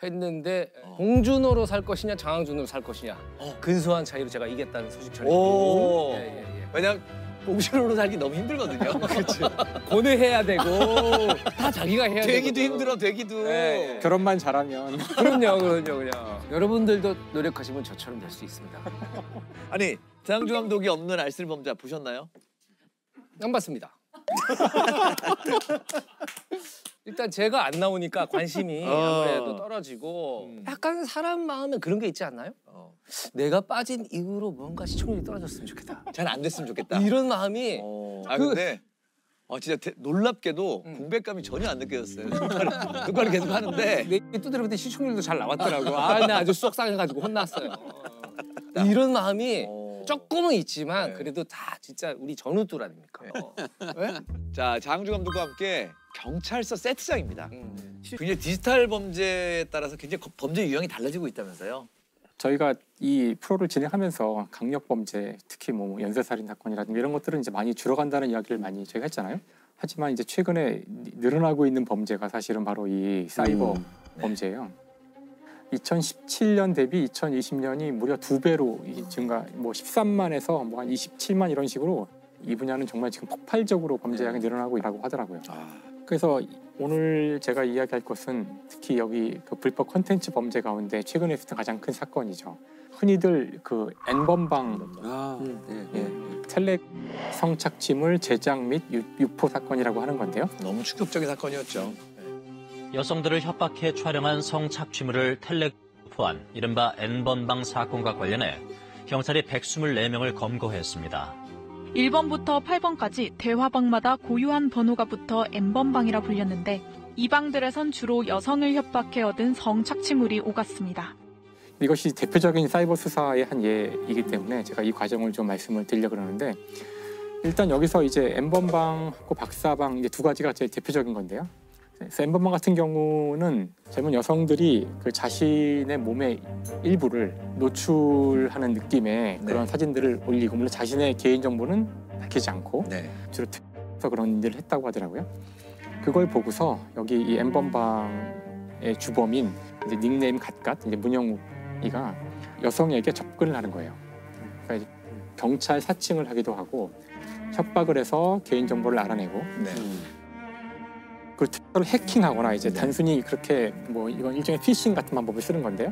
Speaker 8: 했는데 봉준호로 살 것이냐 장항준으로 살 것이냐 근소한 차이로 제가 이겼다는 소식 전했고.
Speaker 1: 왜냐면 봉준호로 살기 너무 힘들거든요.
Speaker 8: 그렇죠. 고뇌해야 되고 다 자기가 해야 되고.
Speaker 1: 되기도 힘들어 되기도.
Speaker 8: 네.
Speaker 13: 결혼만 잘하면.
Speaker 8: 그럼요. 여러분들도 노력하시면 저처럼 될 수 있습니다.
Speaker 1: 아니 장항주 감독이 없는 알쓸범자 보셨나요?
Speaker 8: 안 봤습니다. 일단 제가 안 나오니까 관심이 아무래도 떨어지고 약간 사람 마음에 그런 게 있지 않나요? 내가 빠진 이후로 뭔가 시청률이 떨어졌으면 좋겠다.
Speaker 1: 잘 안 됐으면 좋겠다.
Speaker 8: 이런 마음이.
Speaker 1: 근데 진짜 놀랍게도 공백감이 전혀 안 느껴졌어요. 녹화를 계속 하는데
Speaker 8: 두드려 볼때 시청률도 잘 나왔더라고. 나 아주 속상해가지고 혼났어요. 이런 마음이 조금은 있지만 그래도 다 진짜 우리 전우들 아닙니까?
Speaker 1: 자, 장항주 감독과 함께 경찰서 세트장입니다. 굉장히 디지털 범죄에 따라서 굉장히 범죄 유형이 달라지고 있다면서요?
Speaker 13: 저희가 이 프로를 진행하면서 강력 범죄, 특히 연쇄살인 사건이라든가 이런 것들은 이제 많이 줄어간다는 이야기를 많이 저희가 했잖아요. 하지만 이제 최근에 늘어나고 있는 범죄가 사실은 바로 이 사이버 범죄예요. 2017년 대비 2020년이 무려 2배로 증가, 13만에서 한 27만 이런 식으로 이 분야는 정말 지금 폭발적으로 범죄량이 늘어나고 있다고 하더라고요. 그래서 오늘 제가 이야기할 것은 특히 여기 그 불법 콘텐츠 범죄 가운데 최근에 있었던 가장 큰 사건이죠. 흔히들 그 N번방 텔레 성착취물 제작 및 유포 사건이라고 하는 건데요.
Speaker 1: 너무 충격적인 사건이었죠.
Speaker 9: 여성들을 협박해 촬영한 성착취물을 텔레포한 이른바 N번방 사건과 관련해 경찰이 124명을 검거했습니다.
Speaker 10: 1번부터 8번까지 대화방마다 고유한 번호가 붙어 N번방이라 불렸는데 이 방들에선 주로 여성을 협박해 얻은 성착취물이 오갔습니다.
Speaker 13: 이것이 대표적인 사이버 수사의 한 예이기 때문에 제가 이 과정을 좀 말씀을 드리려고 그러는데 일단 여기서 이제 N번방하고 박사방 이제 두 가지가 제일 대표적인 건데요. N번방 같은 경우는 젊은 여성들이 그 자신의 몸의 일부를 노출하는 느낌의 그런 사진들을 올리고 물론 자신의 개인 정보는 밝히지 않고 주로 특서 그런 일을 했다고 하더라고요. 그걸 보고서 여기 이 N번방의 주범인 이제 닉네임 갓갓 이제 문영욱이가 여성에게 접근을 하는 거예요. 그러니까 경찰 사칭을 하기도 하고 협박을 해서 개인 정보를 알아내고. 그 특별히 해킹하거나 이제 단순히 그렇게 이건 일종의 피싱 같은 방법을 쓰는 건데요.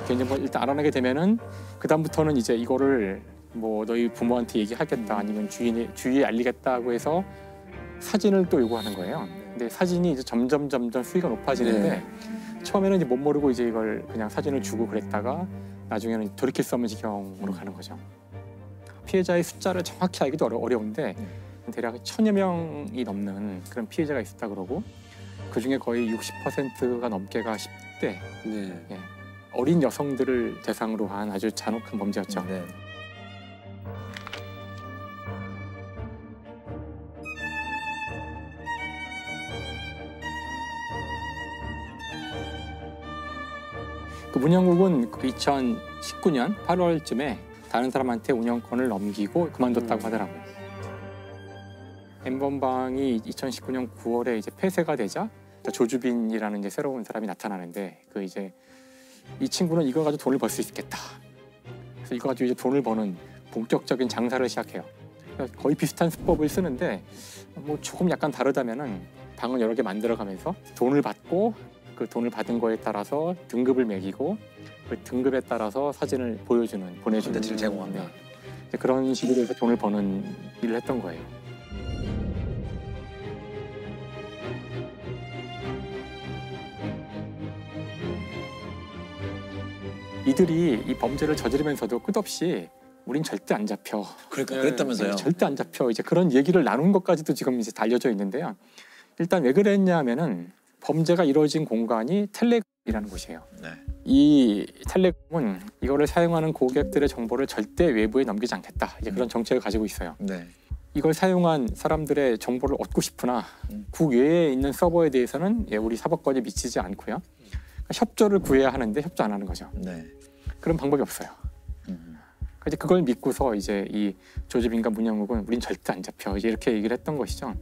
Speaker 13: 개인정보를 일단 알아내게 되면은 그 다음부터는 이제 이거를 너희 부모한테 얘기하겠다 아니면 주위에 알리겠다고 해서 사진을 또 요구하는 거예요. 근데 사진이 이제 점점 수위가 높아지는데. 처음에는 이제 못 모르고 이제 이걸 그냥 사진을 주고 그랬다가 나중에는 돌이킬 수 없는 지경으로 가는 거죠. 피해자의 숫자를 정확히 알기도 어려운데 대략 1000여 명이 넘는 그런 피해자가 있었다 그러고 그 중에 거의 60%가 넘게가 10대 어린 여성들을 대상으로 한 아주 잔혹한 범죄였죠. 그 문영국은 2019년 8월쯤에 다른 사람한테 운영권을 넘기고 그만뒀다고 하더라고요. N번방이 2019년 9월에 이제 폐쇄가 되자 조주빈이라는 이제 새로운 사람이 나타나는데 그 이제 이 친구는 이거 가지고 돈을 벌 수 있겠다. 그래서 이거 가지고 이제 돈을 버는 본격적인 장사를 시작해요. 거의 비슷한 수법을 쓰는데 뭐 조금 약간 다르다면은 방을 여러 개 만들어가면서 돈을 받고 그 돈을 받은 거에 따라서 등급을 매기고 그 등급에 따라서 사진을 보내주는
Speaker 1: 콘텐츠를 제공한다.
Speaker 13: 네. 그런 식으로 해서 돈을 버는 일을 했던 거예요. 이들이 이 범죄를 저지르면서도 끝없이 우린 절대 안 잡혀.
Speaker 1: 그랬다면서요?
Speaker 13: 절대 안 잡혀. 이제 그런 얘기를 나눈 것까지도 지금 이제 알려져 있는데요. 일단 왜 그랬냐면은 범죄가 이루어진 공간이 텔레그램이라는 곳이에요.
Speaker 1: 네.
Speaker 13: 이 텔레그램은 이거를 사용하는 고객들의 정보를 절대 외부에 넘기지 않겠다. 이제 그런 정책을 가지고 있어요.
Speaker 1: 네.
Speaker 13: 이걸 사용한 사람들의 정보를 얻고 싶으나 국외에 있는 서버에 대해서는 우리 사법권이 미치지 않고요. 그러니까 협조를 구해야 하는데 협조 안 하는 거죠.
Speaker 1: 네.
Speaker 13: 그런 방법이 없어요. 이제 그걸 믿고서 이제 이 조주빈과 문영욱은 우린 절대 안 잡혀 이제 이렇게 얘기를 했던 것이죠.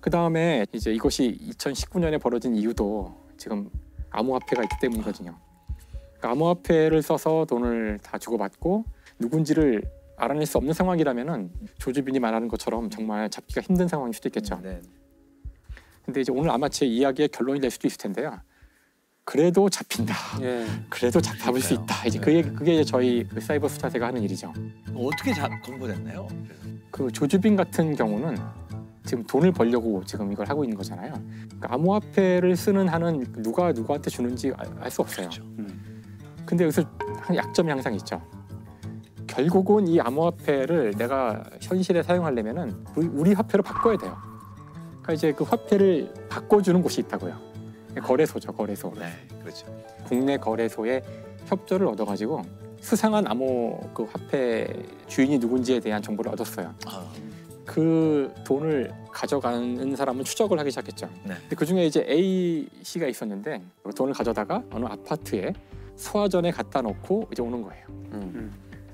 Speaker 13: 그 다음에 이제 이것이 2019년에 벌어진 이유도 지금 암호화폐가 있기 때문이거든요. 그러니까 암호화폐를 써서 돈을 다 주고받고 누군지를 알아낼 수 없는 상황이라면은 조주빈이 말하는 것처럼 정말 잡기가 힘든 상황일 수도 있겠죠. 근데 이제 오늘 아마 제 이야기의 결론이 될 수도 있을 텐데요. 그래도 잡힌다. 그래도 잡을 수 있다. 이제 그게 이제 저희 그 사이버 수사대가 하는 일이죠.
Speaker 1: 어떻게 검거됐나요?
Speaker 13: 그 조주빈 같은 경우는 지금 돈을 벌려고 지금 이걸 하고 있는 거잖아요. 그러니까 암호화폐를 쓰는 한은 누가 누구한테 주는지 알 수 없어요. 근데 여기서 약점이 항상 있죠. 결국은 이 암호화폐를 내가 현실에 사용하려면은 우리 화폐로 바꿔야 돼요. 그러니까 이제 그 화폐를 바꿔주는 곳이 있다고요. 거래소죠, 거래소.
Speaker 1: 네, 그렇죠.
Speaker 13: 국내 거래소의 협조를 얻어가지고 수상한 암호 그 화폐 주인이 누군지에 대한 정보를 얻었어요. 그 돈을 가져가는 사람은 추적을 하기 시작했죠. 근데 그 중에 이제 A 씨가 있었는데 돈을 가져다가 어느 아파트에 소화전에 갖다 놓고 이제 오는 거예요.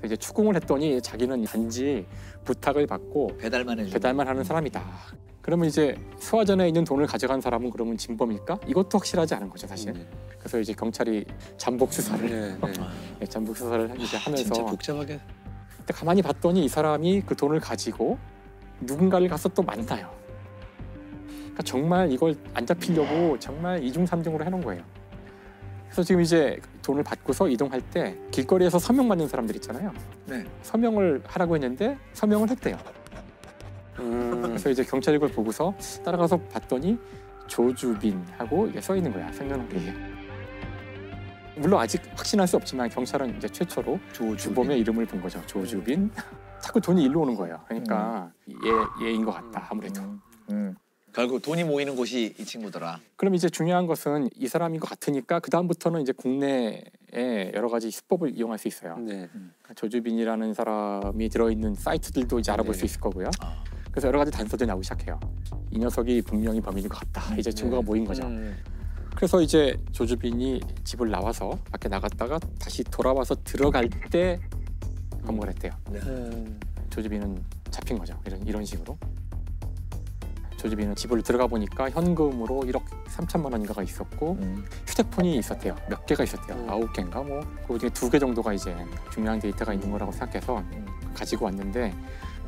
Speaker 13: 이제 추궁을 했더니 자기는 단지 부탁을 받고 배달만 하는 사람이다. 그러면 이제 소화전에 있는 돈을 가져간 사람은 그러면 진범일까? 이것도 확실하지 않은 거죠, 사실. 그래서 이제 경찰이 잠복 수사를 잠복 수사를 이제 하면서
Speaker 1: 진짜 복잡하게.
Speaker 13: 근데 가만히 봤더니 이 사람이 그 돈을 가지고 누군가를 가서 또 만나요. 그러니까 정말 이걸 안 잡히려고 정말 이중삼중으로 해놓은 거예요. 그래서 지금 이제 돈을 받고서 이동할 때 길거리에서 서명 받는 사람들 있잖아요.
Speaker 1: 네.
Speaker 13: 서명을 하라고 했는데 서명을 했대요. 그래서 이제 경찰이 그걸 보고서 따라가서 봤더니 조주빈하고 이게 써 있는 거야, 생년월일이. 물론 아직 확신할 수 없지만 경찰은 이제 최초로 주범의 이름을 본 거죠. 조주빈. 자꾸 돈이 일로 오는 거예요. 그러니까 얘인 것 같다, 아무래도.
Speaker 1: 결국 돈이 모이는 곳이 이 친구더라.
Speaker 13: 그럼 이제 중요한 것은 이 사람인 것 같으니까 그 다음부터는 이제 국내에 여러 가지 수법을 이용할 수 있어요. 그러니까 조주빈이라는 사람이 들어있는 사이트들도 이제 알아볼 수 있을 거고요. 그래서 여러 가지 단서들이 나오기 시작해요. 이 녀석이 분명히 범인인 것 같다. 이제 증거가 모인 거죠. 그래서 이제 조주빈이 집을 나와서 밖에 나갔다가 다시 돌아와서 들어갈 때 검거를 했대요. 조주빈은 잡힌 거죠. 이런 식으로. 조주빈은 집을 들어가 보니까 현금으로 1억 3천만 원인가가 있었고 휴대폰이 있었대요. 몇 개가 있었대요. 9개인가 뭐. 그 중에 2개 정도가 이제 중요한 데이터가 있는 거라고 생각해서 가지고 왔는데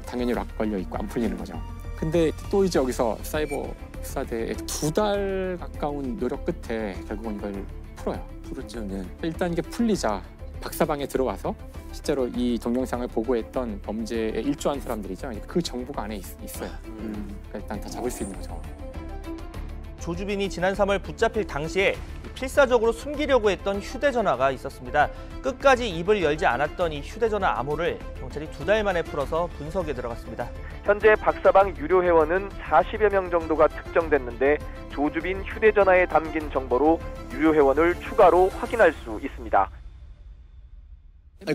Speaker 13: 당연히 락 걸려 있고 안 풀리는 거죠. 근데 또 이제 여기서 사이버 수사대에 2달 가까운 노력 끝에 결국은 이걸 풀어요.
Speaker 1: 풀었죠.
Speaker 13: 일단 이게 풀리자 박사방에 들어와서 실제로 이 동영상을 보고했던 범죄에 일조한 사람들이죠. 그 정보가 안에 있어요. 그러니까 일단 다 잡을 수 있는 거죠.
Speaker 11: 조주빈이 지난 3월 붙잡힐 당시에 필사적으로 숨기려고 했던 휴대전화가 있었습니다. 끝까지 입을 열지 않았던 이 휴대전화 암호를 경찰이 2달 만에 풀어서 분석에 들어갔습니다.
Speaker 12: 현재 박사방 유료 회원은 40여 명 정도가 특정됐는데 조주빈 휴대전화에 담긴 정보로 유료 회원을 추가로 확인할 수 있습니다.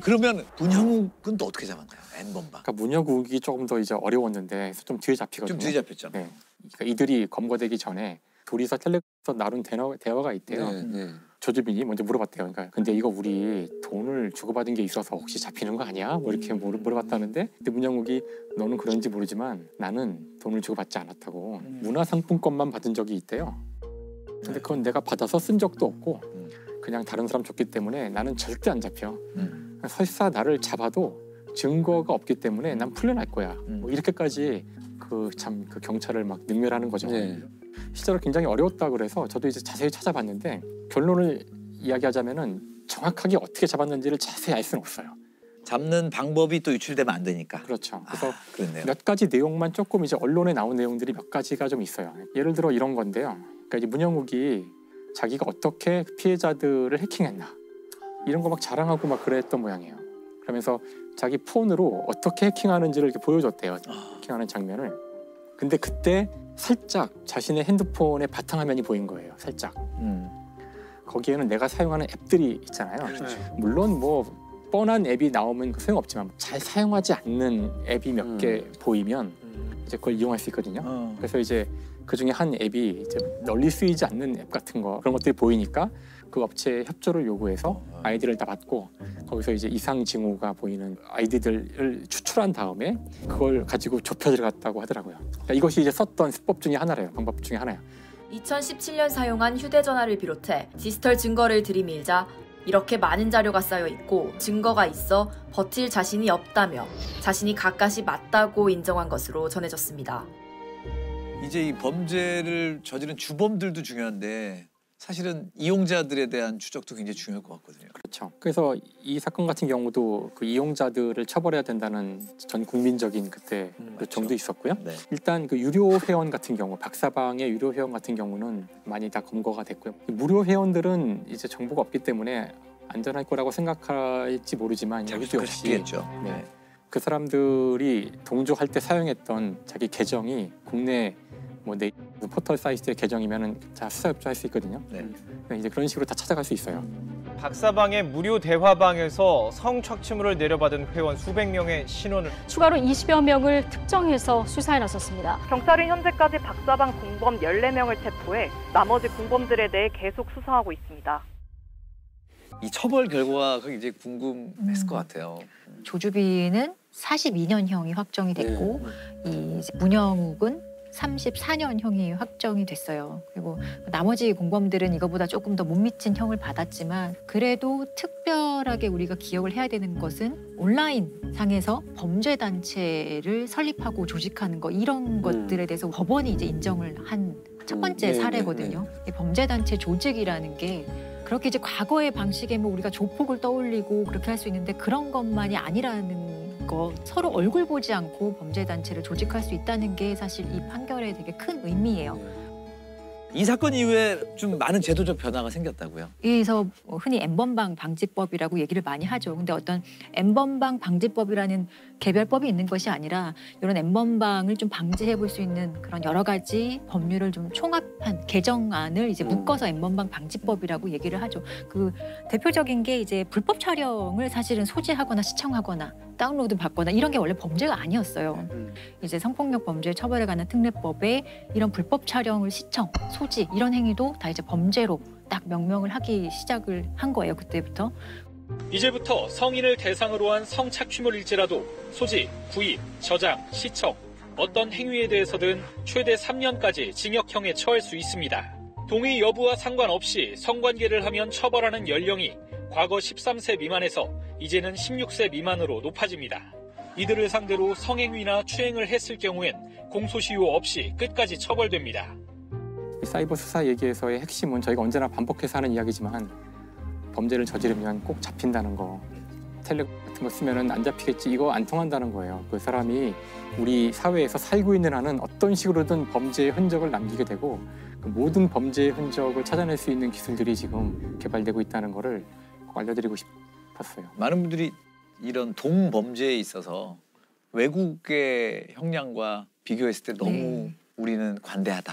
Speaker 1: 그러면 문형욱은 또 어떻게 잡았나요? N번방.
Speaker 13: 그러니까 문형욱이 조금 더 이제 어려웠는데 좀 뒤에 잡히거든요.
Speaker 1: 좀 뒤에 잡혔죠.
Speaker 13: 네. 그러니까 이들이 검거되기 전에 둘이서 텔레그램에서 나눈 대화가 있대요. 조주빈이 먼저 물어봤대요. 그러니까 근데 이거 우리 돈을 주고받은 게 있어서 혹시 잡히는 거 아니야? 뭐 이렇게 물어봤다는데 근데 문영욱이 너는 그런지 모르지만 나는 돈을 주고받지 않았다고 문화상품권만 받은 적이 있대요. 근데 그건 내가 받아서 쓴 적도 없고 그냥 다른 사람 줬기 때문에 나는 절대 안 잡혀. 설사 나를 잡아도 증거가 없기 때문에 난 풀려날 거야. 뭐 이렇게까지 그 경찰을 막 능멸하는 거죠. 실제로 굉장히 어려웠다 그래서 저도 이제 자세히 찾아봤는데 결론을 이야기하자면은 정확하게 어떻게 잡았는지를 자세히 알 수는 없어요.
Speaker 1: 잡는 방법이 또 유출되면 안 되니까.
Speaker 13: 그렇죠. 그래서
Speaker 1: 그렇네요.
Speaker 13: 몇 가지 내용만 조금 이제 언론에 나온 내용들이 몇 가지가 좀 있어요. 예를 들어 이런 건데요. 그러니까 이제 문영욱이 자기가 어떻게 피해자들을 해킹했나 이런 거 막 자랑하고 막 그랬던 모양이에요. 그러면서 자기 폰으로 어떻게 해킹하는지를 이렇게 보여줬대요. 해킹하는 장면을. 근데 그때 살짝 자신의 핸드폰의 바탕화면이 보인 거예요. 살짝. 거기에는 내가 사용하는 앱들이 있잖아요. 물론 뭐 뻔한 앱이 나오면 소용없지만 잘 사용하지 않는 앱이 몇 개 보이면 이제 그걸 이용할 수 있거든요. 그래서 이제 그 중에 한 앱이 이제 널리 쓰이지 않는 앱 같은 거 그런 것들이 보이니까 그 업체에 협조를 요구해서 아이디를 다 받고 거기서 이제 이상 징후가 보이는 아이디들을 추출한 다음에 그걸 가지고 좁혀 들어갔다고 하더라고요. 그러니까 이것이 이제 썼던 수법 중에 하나래요. 방법 중에 하나예요.
Speaker 15: 2017년 사용한 휴대전화를 비롯해 디지털 증거를 들이밀자 이렇게 많은 자료가 쌓여 있고 증거가 있어 버틸 자신이 없다며 자신이 가까이 맞다고 인정한 것으로 전해졌습니다.
Speaker 1: 이제 이 범죄를 저지른 주범들도 중요한데 사실은 이용자들에 대한 추적도 굉장히 중요할 것 같거든요.
Speaker 13: 그렇죠. 그래서 이 사건 같은 경우도 그 이용자들을 처벌해야 된다는 전 국민적인 그때 요청도 있었고요. 일단 그 유료 회원 같은 경우, 박사방의 유료 회원 같은 경우는 많이 다 검거가 됐고요. 무료 회원들은 이제 정보가 없기 때문에 안전할 거라고 생각할지 모르지만 여기도 역시 그 사람들이 동조할 때 사용했던 자기 계정이 국내 뭐 포털 사이트의 계정이면은 다 수사 협조할 수 있거든요. 이제 그런 식으로 다 찾아갈 수 있어요.
Speaker 11: 박사방의 무료 대화방에서 성착취물을 내려받은 회원 수백 명의 신원을
Speaker 16: 추가로 20여 명을 특정해서 수사에 나섰습니다.
Speaker 17: 경찰은 현재까지 박사방 공범 14명을 체포해 나머지 공범들에 대해 계속 수사하고 있습니다.
Speaker 1: 이 처벌 결과가 굉장히 궁금했을 것 같아요.
Speaker 2: 조주빈은 42년형이 확정이 됐고 이 문영욱은 34년형이 확정이 됐어요. 그리고 나머지 공범들은 이거보다 조금 더 못 미친 형을 받았지만 그래도 특별하게 우리가 기억을 해야 되는 것은 온라인 상에서 범죄 단체를 설립하고 조직하는 거 이런 것들에 대해서 법원이 이제 인정을 한 첫 번째 사례거든요. 이 범죄 단체 조직이라는 게 그렇게 이제 과거의 방식에 뭐 우리가 조폭을 떠올리고 그렇게 할 수 있는데 그런 것만이 아니라는 거 서로 얼굴 보지 않고 범죄 단체를 조직할 수 있다는 게 사실 이 판결에 되게 큰 의미예요.
Speaker 1: 이 사건 이후에 좀 많은 제도적 변화가 생겼다고요?
Speaker 2: 그래서 흔히 N번방 방지법이라고 얘기를 많이 하죠. 근데 어떤 N번방 방지법이라는 개별법이 있는 것이 아니라 이런 N번방을 좀 방지해 볼 수 있는 그런 여러 가지 법률을 좀 총합한 개정안을 이제 묶어서 N번방 방지법이라고 얘기를 하죠. 그 대표적인 게 이제 불법 촬영을 사실은 소지하거나 시청하거나 다운로드 받거나 이런 게 원래 범죄가 아니었어요. 이제 성폭력 범죄 처벌에 관한 특례법에 이런 불법 촬영을 시청, 소지 이런 행위도 다 이제 범죄로 딱 명명을 하기 시작을 한 거예요. 그때부터.
Speaker 18: 이제부터 성인을 대상으로 한 성착취물일지라도 소지, 구입, 저장, 시청 어떤 행위에 대해서든 최대 3년까지 징역형에 처할 수 있습니다. 동의 여부와 상관없이 성관계를 하면 처벌하는 연령이 과거 13세 미만에서 이제는 16세 미만으로 높아집니다. 이들을 상대로 성행위나 추행을 했을 경우엔 공소시효 없이 끝까지 처벌됩니다.
Speaker 13: 사이버 수사 얘기에서의 핵심은 저희가 언제나 반복해서 하는 이야기지만 범죄를 저지르면 꼭 잡힌다는 거. 텔레그램 같은 거 쓰면은 안 잡히겠지 이거 안 통한다는 거예요. 그 사람이 우리 사회에서 살고 있는 한은 어떤 식으로든 범죄의 흔적을 남기게 되고 그 모든 범죄의 흔적을 찾아낼 수 있는 기술들이 지금 개발되고 있다는 거를 꼭 알려드리고 싶었어요.
Speaker 1: 많은 분들이 이런 동범죄에 있어서 외국의 형량과 비교했을 때 너무 우리는 관대하다.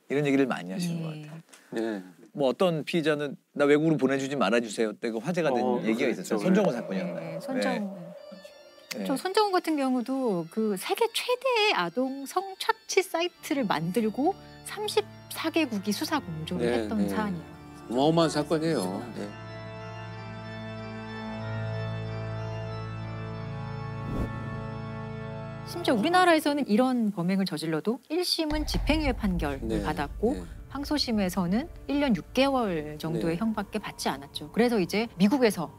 Speaker 1: 이런 얘기를 많이 하시는 것 같아요. 뭐 어떤 피의자는 나 외국으로 보내주지 말아주세요. 그때 화제가 된 얘기가 있었어요. 손정호 사건이었나요?
Speaker 2: 저 손정호 같은 경우도 그 세계 최대의 아동 성착취 사이트를 만들고 34개국이 수사 공조를 했던 사안이에요.
Speaker 7: 어마어마한 사건이에요. 네.
Speaker 2: 심지어 우리나라에서는 이런 범행을 저질러도 1심은 집행유예 판결을
Speaker 7: 네.
Speaker 2: 받았고
Speaker 7: 네.
Speaker 2: 항소심에서는 1년 6개월 정도의
Speaker 7: 네.
Speaker 2: 형밖에 받지 않았죠. 그래서 이제 미국에서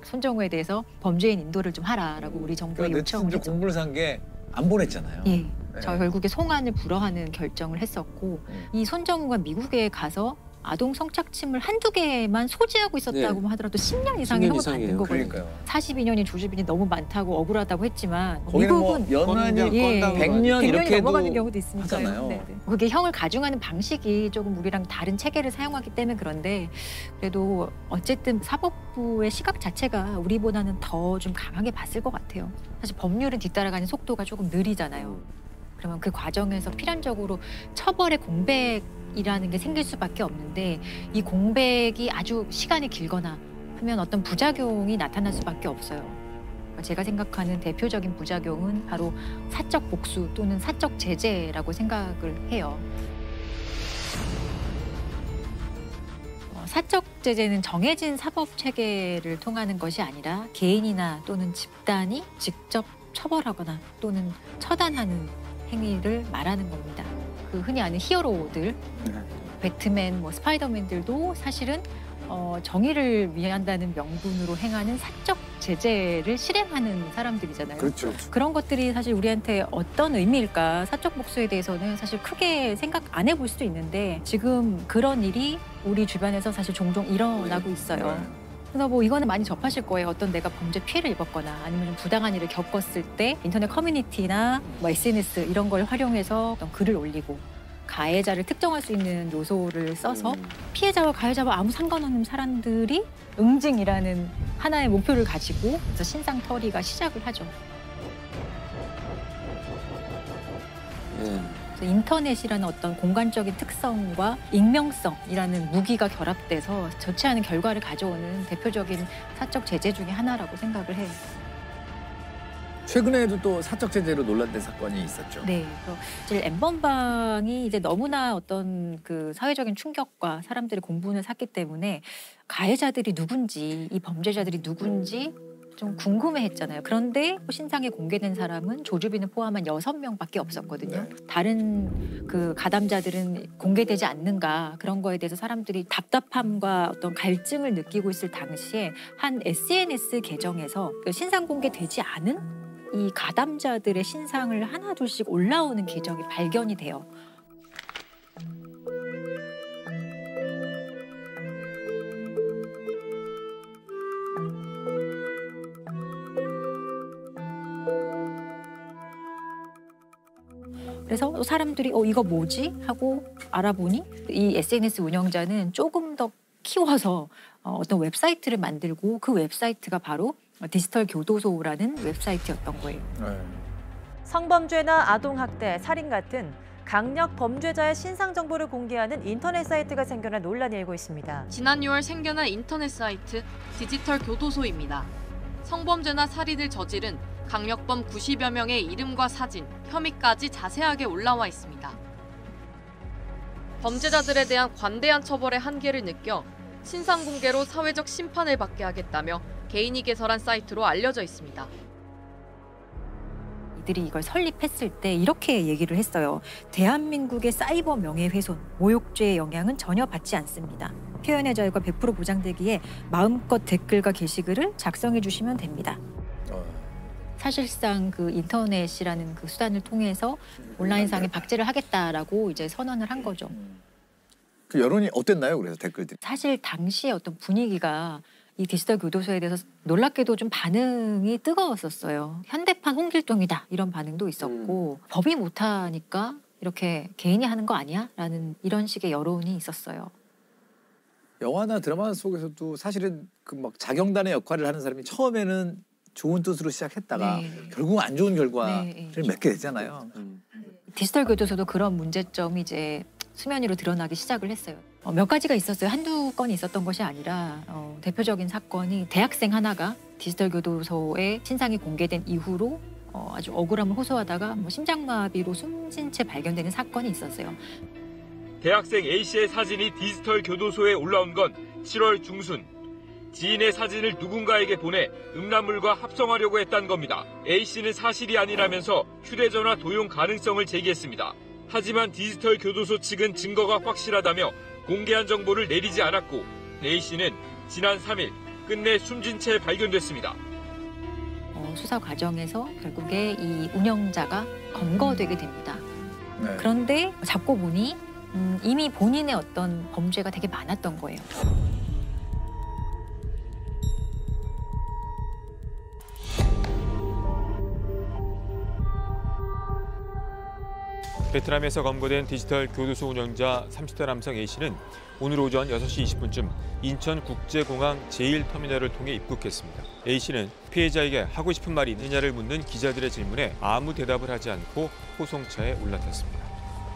Speaker 2: 손정우에 대해서 범죄인 인도를 좀 하라라고 우리 정부에 요청을 했죠.
Speaker 1: 공분을 산 게 안 보냈잖아요.
Speaker 2: 예.
Speaker 1: 네.
Speaker 2: 저 결국에 송환을 불허하는 결정을 했었고 이 손정우가 미국에 가서 아동 성착취물 한두 개만 소지하고 있었다고
Speaker 7: 네.
Speaker 2: 하더라도 10년 이상의 형을 받는 거거든요.
Speaker 1: 그러니까요.
Speaker 2: 42년이 조주빈이 너무 많다고 억울하다고 했지만
Speaker 1: 거기는 뭐
Speaker 2: 미국은
Speaker 1: 연한이 100년 이렇게
Speaker 2: 넘어가는 경우도 있으니까요.
Speaker 1: 하잖아요.
Speaker 2: 네, 네. 그게 형을 가중하는 방식이 조금 우리랑 다른 체계를 사용하기 때문에 그런데 그래도 어쨌든 사법부의 시각 자체가 우리보다는 더 좀 강하게 봤을 것 같아요. 사실 법률은 뒤따라가는 속도가 조금 느리잖아요. 그러면 그 과정에서 필연적으로 처벌의 공백이라는 게 생길 수밖에 없는데 이 공백이 아주 시간이 길거나 하면 어떤 부작용이 나타날 수밖에 없어요. 제가 생각하는 대표적인 부작용은 바로 사적 복수 또는 사적 제재라고 생각을 해요. 사적 제재는 정해진 사법 체계를 통하는 것이 아니라 개인이나 또는 집단이 직접 처벌하거나 또는 처단하는 행위를 말하는 겁니다. 그 흔히 아는 히어로들, 배트맨, 뭐 스파이더맨들도 사실은 정의를 위한다는 명분으로 행하는 사적 제재를 실행하는 사람들이잖아요.
Speaker 1: 그렇죠.
Speaker 2: 그런 것들이 사실 우리한테 어떤 의미일까? 사적 복수에 대해서는 사실 크게 생각 안 해볼 수도 있는데 지금 그런 일이 우리 주변에서 사실 종종 일어나고 있어요. 그래서 뭐 이거는 많이 접하실 거예요. 어떤 내가 범죄 피해를 입었거나 아니면 좀 부당한 일을 겪었을 때 인터넷 커뮤니티나 뭐 SNS 이런 걸 활용해서 어떤 글을 올리고 가해자를 특정할 수 있는 요소를 써서 피해자와 가해자와 아무 상관없는 사람들이 응징이라는 하나의 목표를 가지고 그래서 신상털이가 시작을 하죠. 그래서 인터넷이라는 어떤 공간적인 특성과 익명성이라는 무기가 결합돼서 좋지 않은 결과를 가져오는 대표적인 사적 제재 중에 하나라고 생각을 해요.
Speaker 1: 최근에도 또 사적 제재로 논란된 사건이 있었죠.
Speaker 2: 네, 사실 N번방이 이제 너무나 어떤 그 사회적인 충격과 사람들의 공분을 샀기 때문에 가해자들이 누군지, 이 범죄자들이 누군지 좀 궁금해했잖아요. 그런데 신상에 공개된 사람은 조주빈을 포함한 6명밖에 없었거든요. 다른 그 가담자들은 공개되지 않는가 그런 거에 대해서 사람들이 답답함과 어떤 갈증을 느끼고 있을 당시에 한 SNS 계정에서 그 신상 공개되지 않은 이 가담자들의 신상을 하나둘씩 올라오는 계정이 발견이 돼요. 그래서 사람들이 이거 뭐지? 하고 알아보니 이 SNS 운영자는 조금 더 키워서 어떤 웹사이트를 만들고 그 웹사이트가 바로 디지털 교도소라는 웹사이트였던 거예요.
Speaker 14: 성범죄나 아동학대, 살인 같은 강력 범죄자의 신상 정보를 공개하는 인터넷 사이트가 생겨나 논란이 일고 있습니다.
Speaker 19: 지난 6월 생겨난 인터넷 사이트 디지털 교도소입니다. 성범죄나 살인을 저지른 강력범 90여 명의 이름과 사진, 혐의까지 자세하게 올라와 있습니다. 범죄자들에 대한 관대한 처벌의 한계를 느껴 신상 공개로 사회적 심판을 받게 하겠다며 개인이 개설한 사이트로 알려져 있습니다.
Speaker 2: 이들이 이걸 설립했을 때 이렇게 얘기를 했어요. 대한민국의 사이버 명예훼손, 모욕죄의 영향은 전혀 받지 않습니다. 표현의 자유가 100% 보장되기에 마음껏 댓글과 게시글을 작성해 주시면 됩니다. 사실상 그 인터넷이라는 그 수단을 통해서 온라인상에 박제를 하겠다라고 이제 선언을 한 거죠.
Speaker 1: 그 여론이 어땠나요? 그래서 댓글들이.
Speaker 2: 사실 당시의 어떤 분위기가 이 디지털 교도소에 대해서 놀랍게도 좀 반응이 뜨거웠었어요. 현대판 홍길동이다 이런 반응도 있었고 법이 못하니까 이렇게 개인이 하는 거 아니야? 라는 이런 식의 여론이 있었어요.
Speaker 1: 영화나 드라마 속에서도 사실은 그 막 자경단의 역할을 하는 사람이 처음에는 좋은 뜻으로 시작했다가 결국 안 좋은 결과를 맺게 되잖아요.
Speaker 2: 디지털 교도소도 그런 문제점이 이제 수면 위로 드러나기 시작을 했어요. 몇 가지가 있었어요. 한두 건이 있었던 것이 아니라 대표적인 사건이 대학생 하나가 디지털 교도소에 신상이 공개된 이후로 아주 억울함을 호소하다가 심장마비로 숨진 채 발견되는 사건이 있었어요.
Speaker 20: 대학생 A씨의 사진이 디지털 교도소에 올라온 건 7월 중순. 지인의 사진을 누군가에게 보내 음란물과 합성하려고 했다는 겁니다. A씨는 사실이 아니라면서 휴대전화 도용 가능성을 제기했습니다. 하지만 디지털 교도소 측은 증거가 확실하다며 공개한 정보를 내리지 않았고 A씨는 지난 3일 끝내 숨진 채 발견됐습니다.
Speaker 2: 수사 과정에서 결국에 이 운영자가 검거되게 됩니다.
Speaker 1: 네.
Speaker 2: 그런데 잡고 보니 이미 본인의 어떤 범죄가 되게 많았던 거예요.
Speaker 21: 베트남에서 검거된 디지털 교도소 운영자 30대 남성 A씨는 오늘 오전 6시 20분쯤 인천국제공항 제1터미널을 통해 입국했습니다. A씨는 피해자에게 하고 싶은 말이 있느냐를 묻는 기자들의 질문에 아무 대답을 하지 않고 호송차에 올라탔습니다.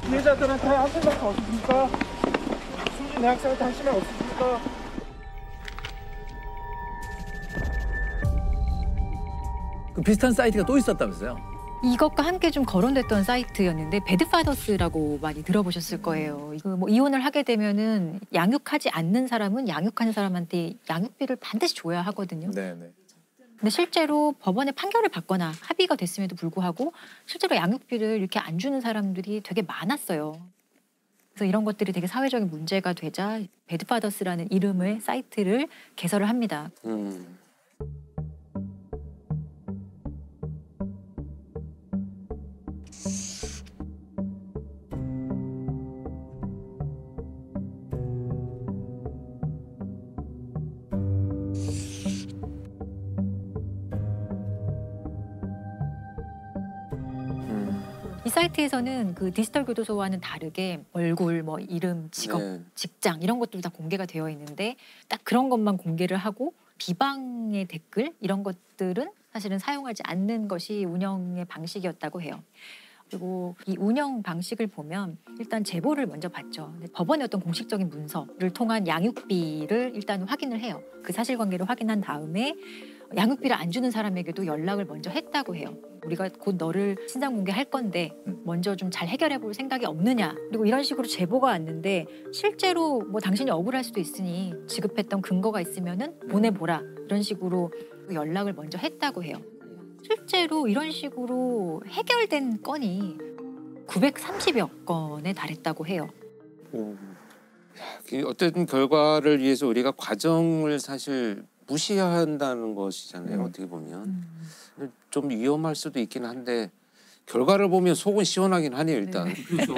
Speaker 22: 피해자들한테 한 생각 없습니까? 숨진 대학생한테 한 생각 없습니까?
Speaker 1: 그 비슷한 사이트가 또 있었다면서요?
Speaker 2: 이것과 함께 좀 거론됐던 사이트였는데 배드파더스라고 많이 들어보셨을 거예요. 뭐 이혼을 하게 되면은 양육하지 않는 사람은 양육하는 사람한테 양육비를 반드시 줘야 하거든요.
Speaker 1: 네네.
Speaker 2: 근데 실제로 법원에 판결을 받거나 합의가 됐음에도 불구하고 실제로 양육비를 이렇게 안 주는 사람들이 되게 많았어요. 그래서 이런 것들이 되게 사회적인 문제가 되자 배드파더스라는 이름의 사이트를 개설을 합니다. 이 사이트에서는 그 디지털 교도소와는 다르게 얼굴, 뭐 이름, 직업, 직장 이런 것들도 다 공개가 되어 있는데 딱 그런 것만 공개를 하고 비방의 댓글 이런 것들은 사실은 사용하지 않는 것이 운영의 방식이었다고 해요. 그리고 이 운영 방식을 보면 일단 제보를 먼저 받죠. 법원의 어떤 공식적인 문서를 통한 양육비를 일단 확인을 해요. 그 사실관계를 확인한 다음에 양육비를 안 주는 사람에게도 연락을 먼저 했다고 해요. 우리가 곧 너를 신상 공개할 건데 먼저 좀 잘 해결해 볼 생각이 없느냐. 그리고 이런 식으로 제보가 왔는데 실제로 뭐 당신이 억울할 수도 있으니 지급했던 근거가 있으면은 보내보라. 이런 식으로 연락을 먼저 했다고 해요. 실제로 이런 식으로 해결된 건이 930여 건에 달했다고 해요.
Speaker 7: 어떤 결과를 위해서 우리가 과정을 사실 무시한다는 것이잖아요. 어떻게 보면 좀 위험할 수도 있긴 한데 결과를 보면 속은 시원하긴 하네요. 일단.
Speaker 1: 그렇죠.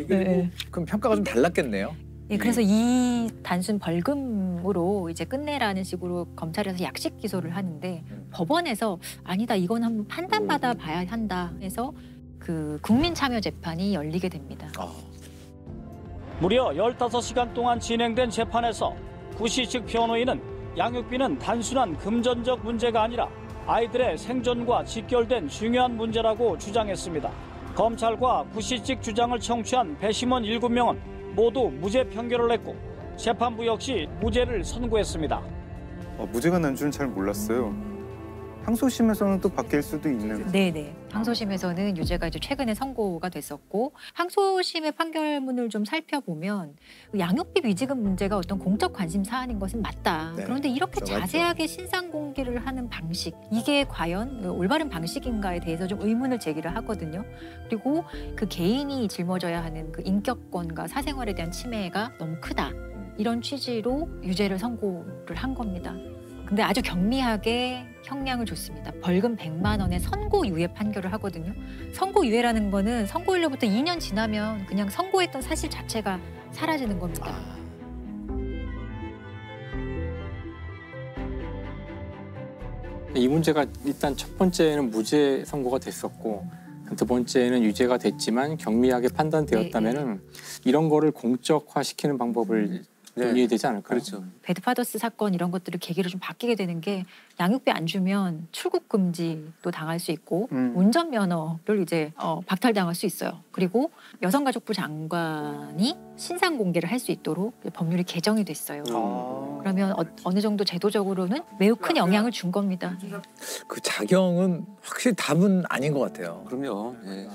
Speaker 1: 네. 그럼 평가가 좀 달랐겠네요.
Speaker 2: 네, 그래서 이 단순 벌금으로 이제 끝내라는 식으로 검찰에서 약식 기소를 하는데 법원에서 아니다 이건 한번 판단받아 봐야 한다 해서 그 국민참여재판이 열리게 됩니다.
Speaker 23: 무려 15시간 동안 진행된 재판에서 구씨 측 변호인은 양육비는 단순한 금전적 문제가 아니라 아이들의 생존과 직결된 중요한 문제라고 주장했습니다. 검찰과 구씨 측 주장을 청취한 배심원 7명은 모두 무죄 판결을 냈고 재판부 역시 무죄를 선고했습니다.
Speaker 3: 무죄가 난 줄은 잘 몰랐어요. 항소심에서는 또 바뀔 수도 있는.
Speaker 2: 네네. 항소심에서는 유죄가 이제 최근에 선고가 됐었고 항소심의 판결문을 좀 살펴보면 양육비 미지급 문제가 어떤 공적 관심 사안인 것은 맞다.
Speaker 1: 네,
Speaker 2: 그런데 이렇게
Speaker 1: 맞죠.
Speaker 2: 자세하게 신상 공개를 하는 방식 이게 과연 올바른 방식인가에 대해서 좀 의문을 제기를 하거든요. 그리고 그 개인이 짊어져야 하는 그 인격권과 사생활에 대한 침해가 너무 크다. 이런 취지로 유죄를 선고를 한 겁니다. 근데 아주 경미하게 형량을 줬습니다. 벌금 100만 원의 선고유예 판결을 하거든요. 선고유예라는 거는 선고일로부터 2년 지나면 그냥 선고했던 사실 자체가 사라지는 겁니다.
Speaker 13: 이 문제가 일단 첫 번째는 무죄 선고가 됐었고 두 번째는 유죄가 됐지만 경미하게 판단되었다면은 이런 거를 공적화시키는 방법을 논의해야 되지 않을까요?
Speaker 7: 그렇죠.
Speaker 2: 배드파더스 사건 이런 것들을 계기로 좀 바뀌게 되는 게 양육비 안 주면 출국 금지도 당할 수 있고 운전면허를 이제 박탈당할 수 있어요. 그리고 여성가족부 장관이 신상 공개를 할 수 있도록 법률이 개정이 됐어요. 그러면 어느 정도 제도적으로는 매우 큰 영향을 준 겁니다.
Speaker 1: 그 작용은 확실히 답은 아닌 것 같아요.
Speaker 7: 그럼요. 네.